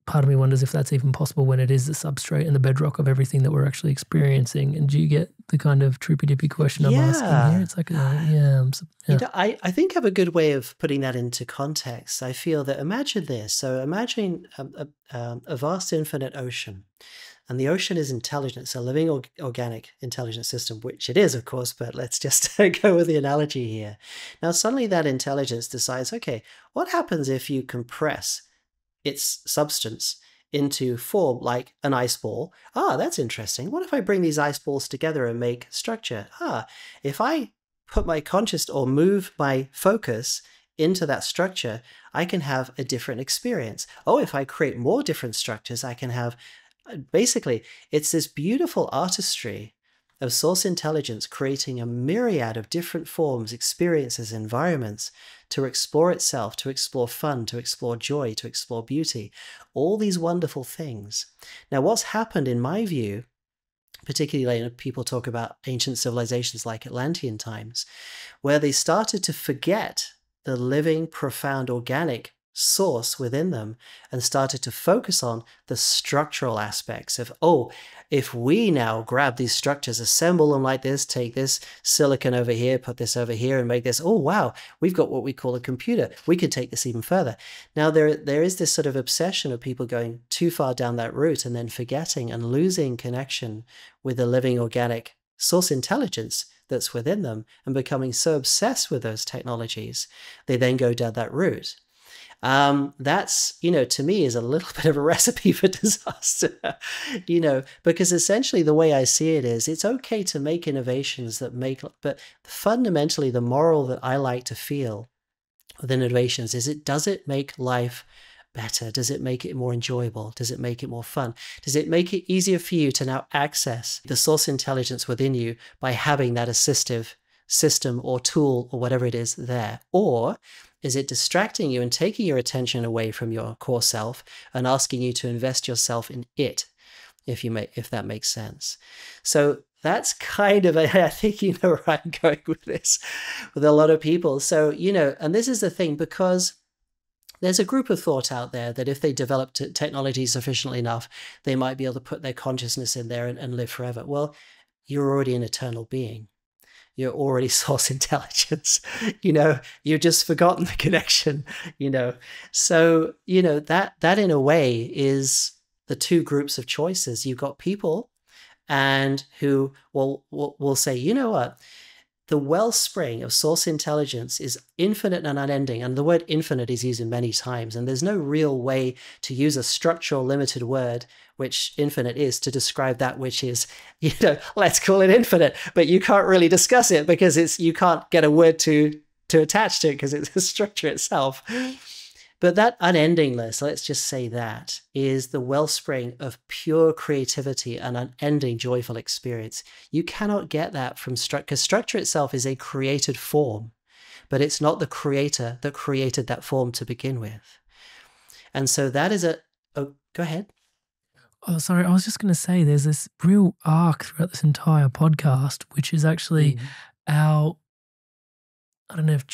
Part of me wonders if that's even possible when it is the substrate and the bedrock of everything that we're actually experiencing. And do you get the kind of troopy-dippy question I'm asking here? It's like, yeah. You know, I think I have a good way of putting that into context. I feel that, imagine this. So imagine a vast infinite ocean. And the ocean is intelligence, a living organic intelligent system, which it is, of course, but let's just go with the analogy here. Now, suddenly that intelligence decides, okay, what happens if you compress its substance into form like an ice ball? That's interesting. What if I bring these ice balls together and make structure? If I put my conscious or move my focus into that structure, I can have a different experience. If I create more different structures, I can have... Basically, it's this beautiful artistry of source intelligence creating a myriad of different forms, experiences, environments to explore itself, to explore fun, to explore joy, to explore beauty, all these wonderful things. Now, what's happened in my view, particularly when people talk about ancient civilizations like Atlantean times, where they started to forget the living, profound, organic source within them and started to focus on the structural aspects of, if we now grab these structures, assemble them like this, take this silicon over here, put this over here and make this, wow, we've got what we call a computer. We could take this even further. Now there is this sort of obsession of people going too far down that route and then forgetting and losing connection with the living organic source intelligence that's within them and becoming so obsessed with those technologies, they then go down that route. That's, to me is a little bit of a recipe for disaster, because essentially the way I see it is it's okay to make innovations but fundamentally the moral that I like to feel with innovations is does it make life better? Does it make it more enjoyable? Does it make it more fun? Does it make it easier for you to now access the source intelligence within you by having that assistive system or tool or whatever it is there? Or is it distracting you and taking your attention away from your core self and asking you to invest yourself in it, if that makes sense? So that's kind of, I think you know where I'm going with this, with a lot of people. So, and this is the thing, because there's a group of thought out there that if they develop technology sufficiently enough, they might be able to put their consciousness in there and live forever. Well, you're already an eternal being. you're already source intelligence. You've just forgotten the connection, So, that in a way is the two groups of choices. You've got people and who will say, you know what? The wellspring of source intelligence is infinite and unending. And the word infinite is used many times. And there's no real way to use a structural limited word, which infinite is, to describe that which is, let's call it infinite. But you can't really discuss it because you can't get a word to attach to it because it's a structure itself. But that unendingness, let's just say that, is the wellspring of pure creativity and unending joyful experience. You cannot get that from structure, because structure itself is a created form, but it's not the creator that created that form to begin with. And so that is go ahead. Oh, sorry. I was just going to say there's this real arc throughout this entire podcast, which is actually our, I don't know if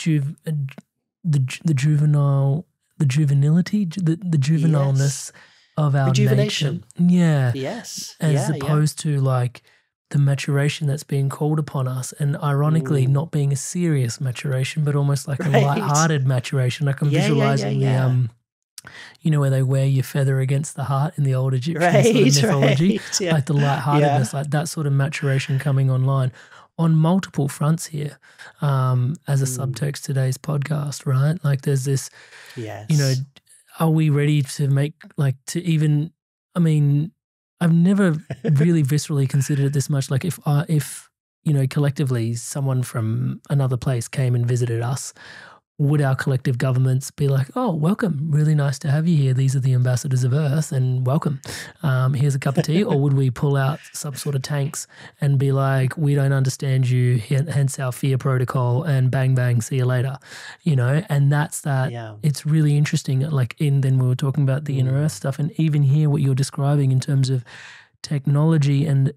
the juvenility, the juvenileness of our rejuvenation. Nature. Yeah. Yes. As opposed to like the maturation that's being called upon us. And ironically, not being a serious maturation, but almost like a lighthearted maturation. Like I'm visualizing the where they wear your feather against the heart in the old Egyptian sort of mythology, like the lightheartedness, like that sort of maturation coming online on multiple fronts here, as a subtext today's podcast, right? Like there's this, are we ready to make, I've never really viscerally considered it this much. Like if collectively someone from another place came and visited us, would our collective governments be like, oh, welcome, really nice to have you here. These are the ambassadors of Earth and welcome. Here's a cup of tea. Or would we pull out some sort of tanks and be like, we don't understand you, hence our fear protocol, and bang, bang, see you later. And that's that. Yeah. It's really interesting. Then we were talking about the inner Earth stuff, and even here what you're describing in terms of technology, and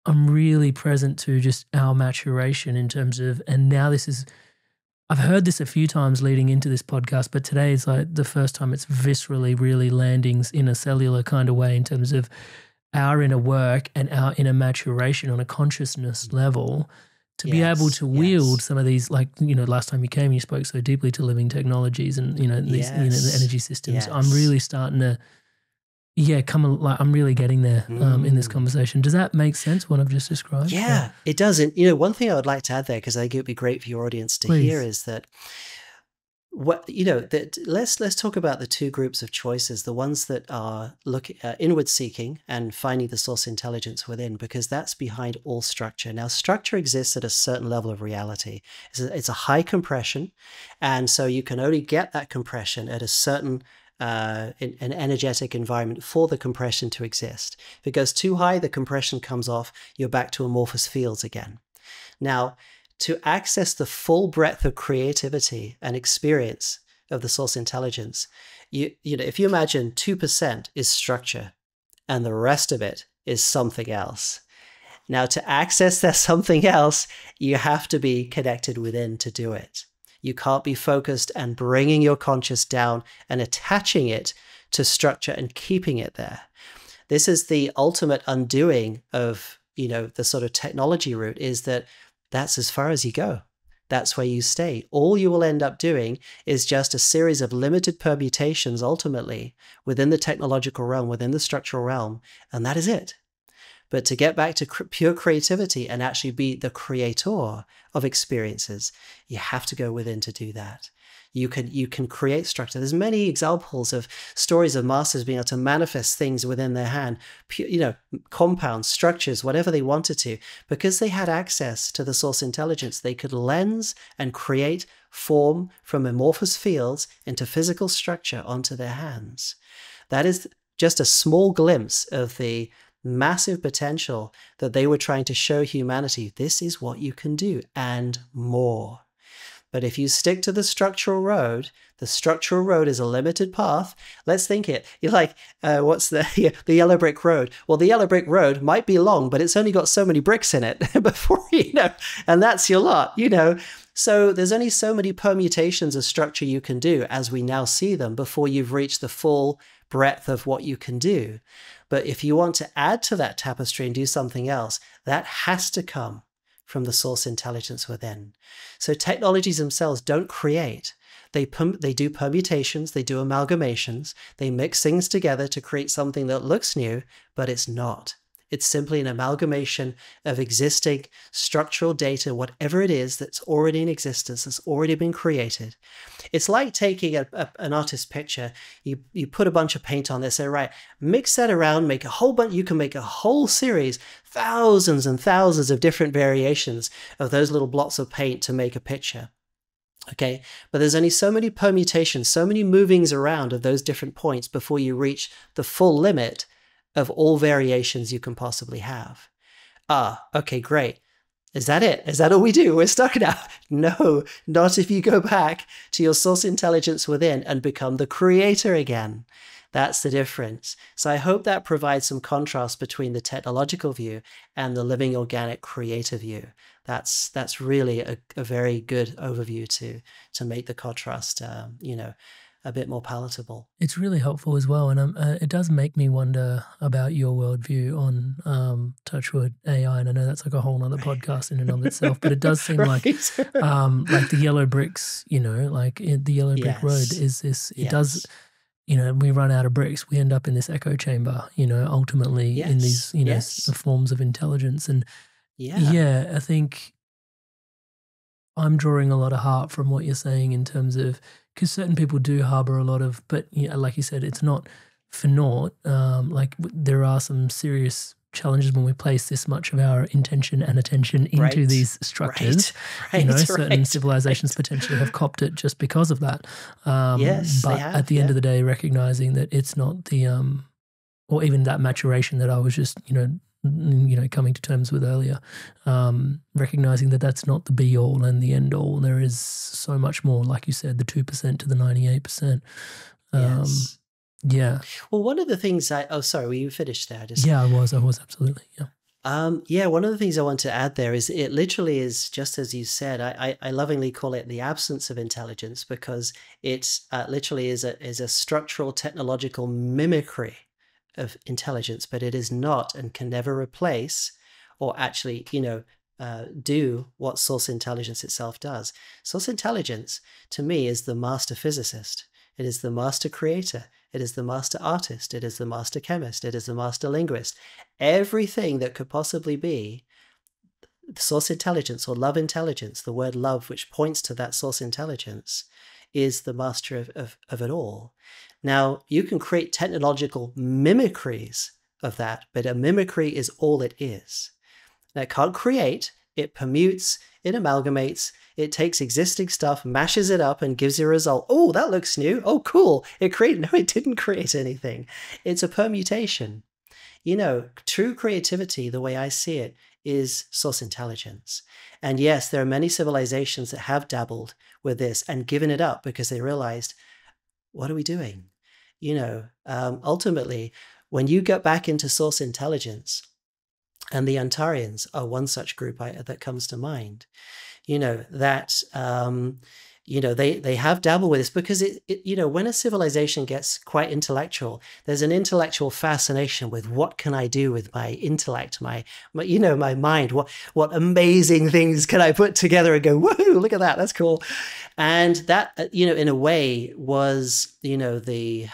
I'm really present to just our maturation in terms of, and now this is, I've heard this a few times leading into this podcast, but today is like the first time it's viscerally really landing in a cellular kind of way in terms of our inner work and our inner maturation on a consciousness level to be able to wield some of these, last time you came, you spoke so deeply to living technologies and, these, the energy systems. Yes. I'm really starting to, I'm really getting there in this conversation. Does that make sense, what I've just described? Yeah, it does. And, one thing I would like to add there, because I think it would be great for your audience to hear, is that let's talk about the two groups of choices, the ones that are inward seeking and finding the source intelligence within, because that's behind all structure. Now, structure exists at a certain level of reality. It's a high compression, and so you can only get that compression at a certain an energetic environment for the compression to exist. If it goes too high, the compression comes off, you're back to amorphous fields again. Now, to access the full breadth of creativity and experience of the source intelligence, if you imagine 2% is structure and the rest of it is something else. Now, to access that something else, you have to be connected within to do it. You can't be focused and bringing your conscious down and attaching it to structure and keeping it there. This is the ultimate undoing of, the sort of technology route, is that's as far as you go. That's where you stay. All you will end up doing is just a series of limited permutations ultimately within the technological realm, within the structural realm, and that is it. But to get back to pure creativity and actually be the creator of experiences, you have to go within to do that. You can create structure. There's many examples of stories of masters being able to manifest things within their hand, compounds, structures, whatever they wanted to, because they had access to the source intelligence. They could lens and create form from amorphous fields into physical structure onto their hands. That is just a small glimpse of the massive potential that they were trying to show humanity. This is what you can do and more. But if you stick to the structural road is a limited path. Let's think it. You're like, what's the yellow brick road? Well, the yellow brick road might be long, but it's only got so many bricks in it before, and that's your lot, So there's only so many permutations of structure you can do as we now see them before you've reached the full breadth of what you can do. But if you want to add to that tapestry and do something else, that has to come from the source intelligence within. So technologies themselves don't create. They do permutations, they do amalgamations, they mix things together to create something that looks new, but it's not. It's simply an amalgamation of existing structural data, whatever it is that's already in existence, that's already been created. It's like taking an artist's picture, you put a bunch of paint on there, say, right, mix that around, make a whole bunch, you can make a whole series, thousands and thousands of different variations of those little blots of paint to make a picture. Okay, but there's only so many permutations, so many movings around of those different points before you reach the full limit of all variations you can possibly have. Okay, great. Is that it? Is that all we do? We're stuck now. No, not if you go back to your source intelligence within and become the creator again. That's the difference. So I hope that provides some contrast between the technological view and the living organic creator view. That's really a very good overview to make the contrast, a bit more palatable. It's really helpful as well, and it does make me wonder about your worldview on Touchwood AI. And I know that's like a whole other podcast in and of itself, but it does seem like the yellow bricks, the yellow brick road is this. It does. We run out of bricks. We end up in this echo chamber. Ultimately in these forms of intelligence, and I think I'm drawing a lot of heart from what you're saying in terms of, because certain people do harbor a lot of, but like you said, it's not for naught. There are some serious challenges when we place this much of our intention and attention into these structures. Certain civilizations potentially have copped it just because of that. But at the end of the day, recognizing that it's not the, or even that maturation that I was just, coming to terms with earlier, recognizing that that's not the be all and the end all. There is so much more, like you said, the 2% to the 98%. Well, one of the things were you finished there? I was absolutely. One of the things I want to add there is it literally is just as you said. I lovingly call it the absence of intelligence, because it's literally is a structural technological mimicry of intelligence, but it is not and can never replace or actually, do what source intelligence itself does. Source intelligence, to me, is the master physicist. It is the master creator. It is the master artist. It is the master chemist. It is the master linguist. Everything that could possibly be source intelligence or love intelligence, the word love, which points to that source intelligence, is the master of it all. Now, you can create technological mimicries of that, but a mimicry is all it is. Now, it can't create, it permutes, it amalgamates, it takes existing stuff, mashes it up, and gives you a result. Oh, that looks new. Oh, cool. No, it didn't create anything. It's a permutation. True creativity, the way I see it, is source intelligence. And yes, there are many civilizations that have dabbled with this and given it up because they realized, what are we doing? Ultimately, when you get back into source intelligence, and the Antarians are one such group that comes to mind, they have dabbled with this because when a civilization gets quite intellectual, there's an intellectual fascination with what can I do with my intellect, my mind, what amazing things can I put together and go, whoa, look at that, that's cool. And that, in a way was, the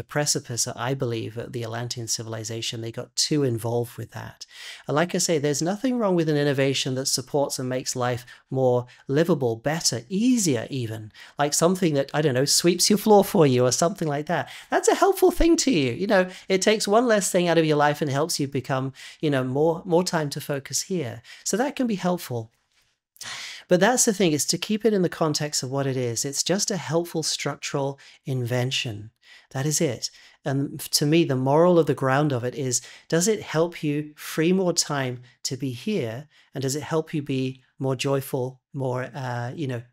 precipice, I believe, of the Atlantean civilization. They got too involved with that. And like I say, there's nothing wrong with an innovation that supports and makes life more livable, better, easier even. Like something that, I don't know, sweeps your floor for you or something like that. That's a helpful thing to you. It takes one less thing out of your life and helps you become, more time to focus here. So that can be helpful. But that's the thing, is to keep it in the context of what it is. It's just a helpful structural invention. That is it. And to me, the moral of the ground of it is, does it help you free more time to be here? And does it help you be more joyful, more,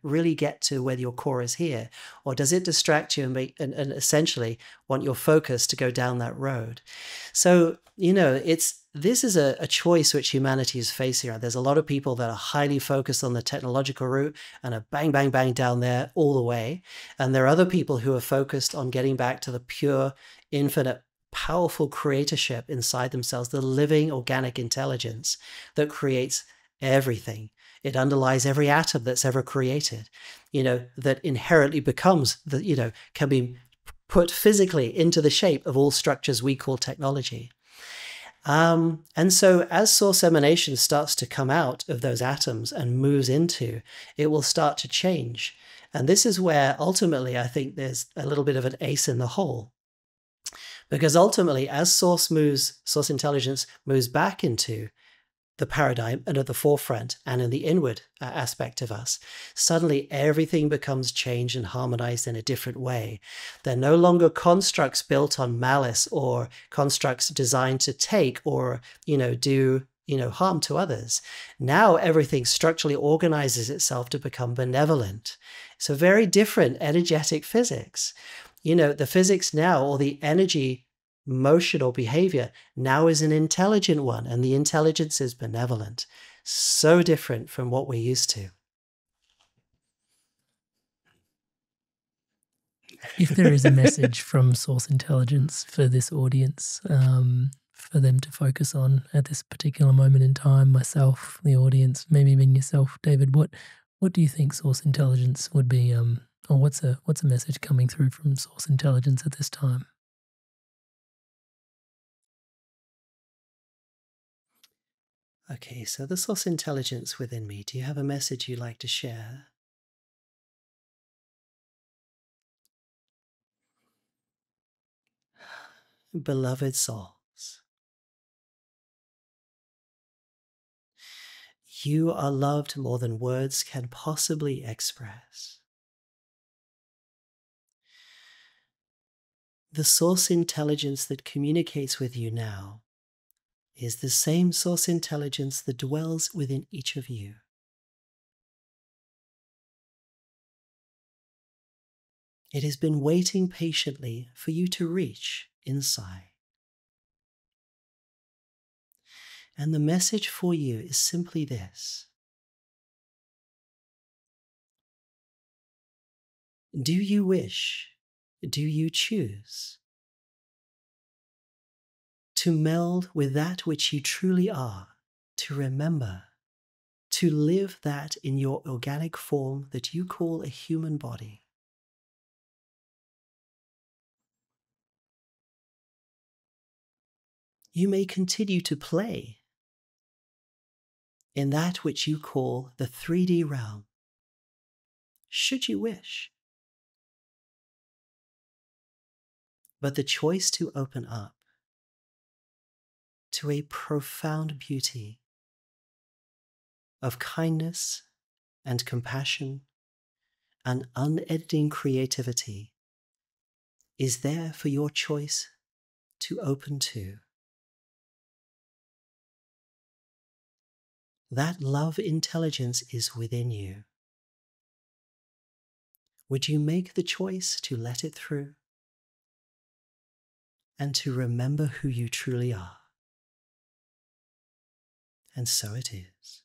really get to where your core is here? Or does it distract you and essentially want your focus to go down that road? So, this is a choice which humanity is facing. There's a lot of people that are highly focused on the technological route and are bang, bang, bang down there all the way. And there are other people who are focused on getting back to the pure, infinite, powerful creatorship inside themselves, the living organic intelligence that creates everything. It underlies every atom that's ever created, that inherently becomes, can be put physically into the shape of all structures we call technology. And so as source emanation starts to come out of those atoms and moves into, it will start to change. And this is where ultimately I think there's a little bit of an ace in the hole. Because ultimately, as source intelligence moves back into the paradigm and at the forefront and in the inward aspect of us, suddenly everything becomes changed and harmonized in a different way. They're no longer constructs built on malice or constructs designed to take or, do, harm to others. Now everything structurally organizes itself to become benevolent. It's a very different energetic physics. The physics now, or the energy motion or behavior now is an intelligent one, and the intelligence is benevolent. So different from what we're used to. If there is a message from source intelligence for this audience, for them to focus on at this particular moment in time, myself, the audience, maybe even yourself, David, what do you think source intelligence would be, or what's a message coming through from source intelligence at this time? Okay, so the source intelligence within me, do you have a message you'd like to share? Beloved souls, you are loved more than words can possibly express. The source intelligence that communicates with you now is the same source intelligence that dwells within each of you. It has been waiting patiently for you to reach inside. And the message for you is simply this. Do you wish, do you choose to meld with that which you truly are, to remember, to live that in your organic form that you call a human body? You may continue to play in that which you call the 3D realm, should you wish. But the choice to open up to a profound beauty of kindness and compassion and unending creativity is there for your choice to open to. That love intelligence is within you. Would you make the choice to let it through and to remember who you truly are? And so it is.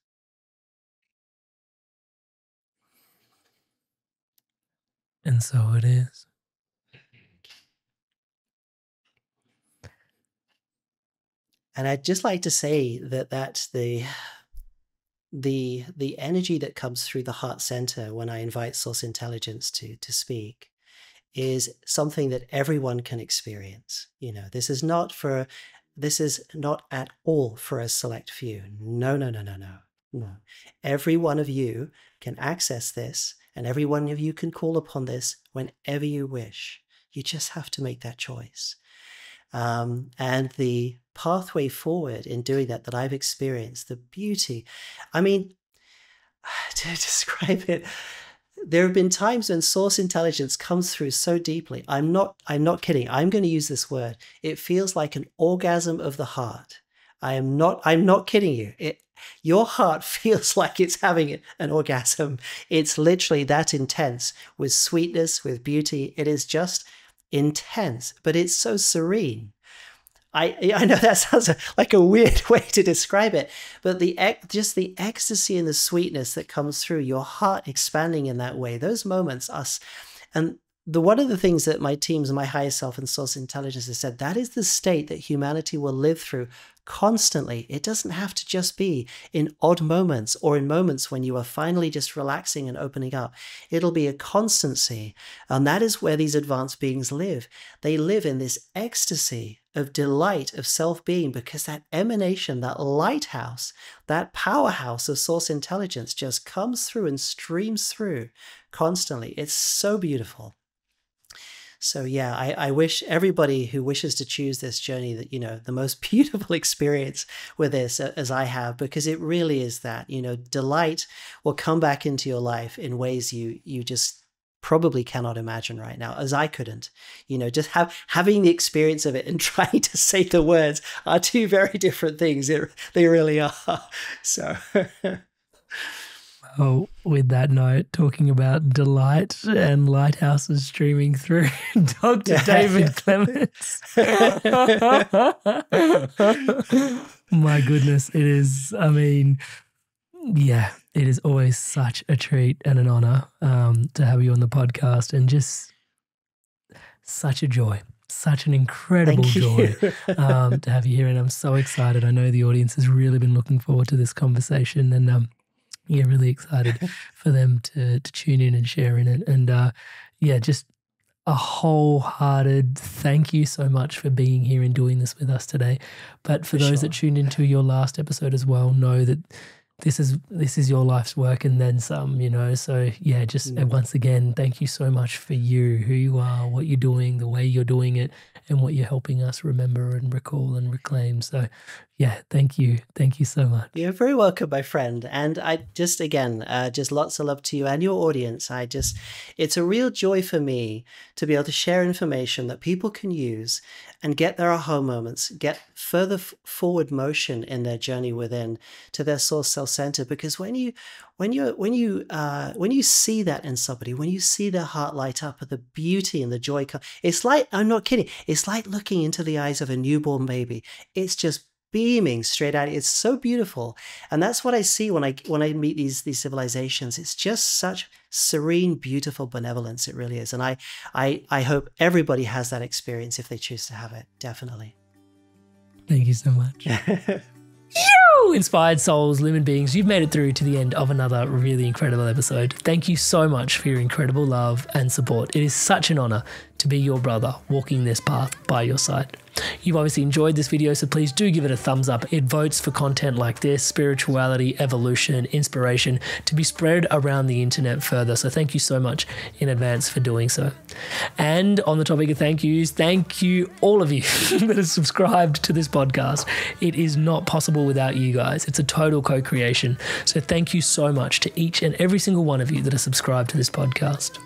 And so it is. And I'd just like to say that that's the energy that comes through the heart center when I invite source intelligence to speak is something that everyone can experience. This is not at all for a select few. No. Every one of you can access this, and every one of you can call upon this whenever you wish. You just have to make that choice. And the pathway forward in doing that I've experienced, the beauty. I mean, to describe it, there have been times when source intelligence comes through so deeply. I'm not kidding. I'm going to use this word. It feels like an orgasm of the heart. I'm not kidding you. Your heart feels like it's having an orgasm. It's literally that intense with sweetness, with beauty. It is just intense, but it's so serene. I know that sounds like a weird way to describe it, but just the ecstasy and the sweetness that comes through, your heart expanding in that way, those moments, one of the things that my teams, my higher self and source intelligence has said, that is the state that humanity will live through constantly. It doesn't have to just be in odd moments or in moments when you are finally just relaxing and opening up. It'll be a constancy. And that is where these advanced beings live. They live in this ecstasy of delight of self-being, because that emanation, that lighthouse, that powerhouse of source intelligence just comes through and streams through constantly. It's so beautiful. So yeah, I wish everybody who wishes to choose this journey that, the most beautiful experience with this as I have, because it really is that, delight will come back into your life in ways you just probably cannot imagine right now, as I couldn't. Just having the experience of it and trying to say the words are two very different things. They really are. So... Oh, with that note, talking about delight and lighthouses streaming through, Dr. David Clements. My goodness, it is, it is always such a treat and an honor to have you on the podcast, and just such a joy. Such an incredible joy to have you here, and I'm so excited. I know the audience has really been looking forward to this conversation, and really excited for them to tune in and share in it. And just a wholehearted thank you so much for being here and doing this with us today. But for those that tuned into your last episode as well, know that this is your life's work and then some, So once again, thank you so much for you, who you are, what you're doing, the way you're doing it, and what you're helping us remember and recall and reclaim. So thank you. Thank you so much. You're very welcome, my friend. And I just, again, just lots of love to you and your audience. It's a real joy for me to be able to share information that people can use and get their aha moments, get further forward motion in their journey within to their source self-center. Because when you see that in somebody, when you see their heart light up with the beauty and the joy, it's like, I'm not kidding, it's like looking into the eyes of a newborn baby. It's just beaming straight out. It's so beautiful. And that's what I see when I meet these civilizations. It's just such serene, beautiful benevolence. It really is. And I hope everybody has that experience if they choose to have it. Definitely. Thank you so much. You inspired souls, lumen beings, you've made it through to the end of another really incredible episode. Thank you so much for your incredible love and support. It is such an honor to be your brother walking this path by your side. You've obviously enjoyed this video, so please do give it a thumbs up. It votes for content like this, spirituality, evolution, inspiration, to be spread around the internet further. So thank you so much in advance for doing so. And on the topic of thank yous, thank you all of you that have subscribed to this podcast. It is not possible without you guys. It's a total co-creation. So thank you so much to each and every single one of you that are subscribed to this podcast.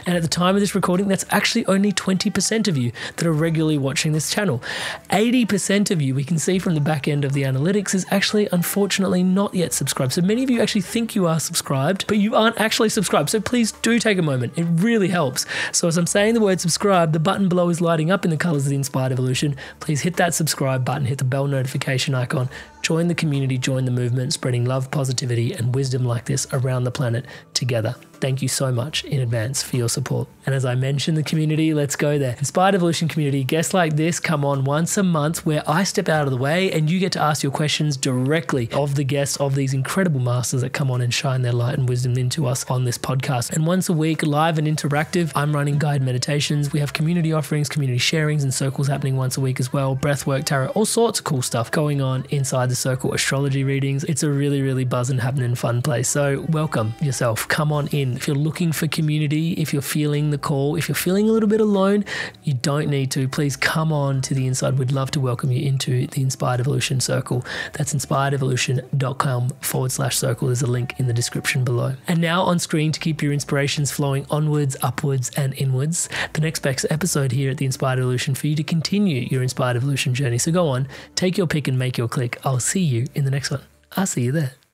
And at the time of this recording, that's actually only 20% of you that are regularly watching this channel. 80% of you, we can see from the back end of the analytics, is actually unfortunately not yet subscribed. So many of you actually think you are subscribed, but you aren't actually subscribed. So please do take a moment. It really helps. So as I'm saying the word subscribe, the button below is lighting up in the colors of the Inspired Evolution. Please hit that subscribe button, hit the bell notification icon, join the community, join the movement, spreading love, positivity, and wisdom like this around the planet together. Thank you so much in advance for your support. And as I mentioned, the community, let's go there. Inspired Evolution community, guests like this come on once a month where I step out of the way and you get to ask your questions directly of the guests of these incredible masters that come on and shine their light and wisdom into us on this podcast. And once a week, live and interactive, I'm running guided meditations. We have community offerings, community sharings and circles happening once a week as well. Breathwork, tarot, all sorts of cool stuff going on inside the circle. Astrology readings. It's a really, really buzzing, happening, fun place. So welcome yourself. Come on in. If you're looking for community, if you're feeling the call, if you're feeling a little bit alone, you don't need to. Please come on to the inside. We'd love to welcome you into the Inspired Evolution Circle. That's inspiredevolution.com/circle. There's a link in the description below. And now on screen to keep your inspirations flowing onwards, upwards, and inwards, the next best episode here at the Inspired Evolution for you to continue your Inspired Evolution journey. So go on, take your pick and make your click. I'll see you in the next one. I'll see you there.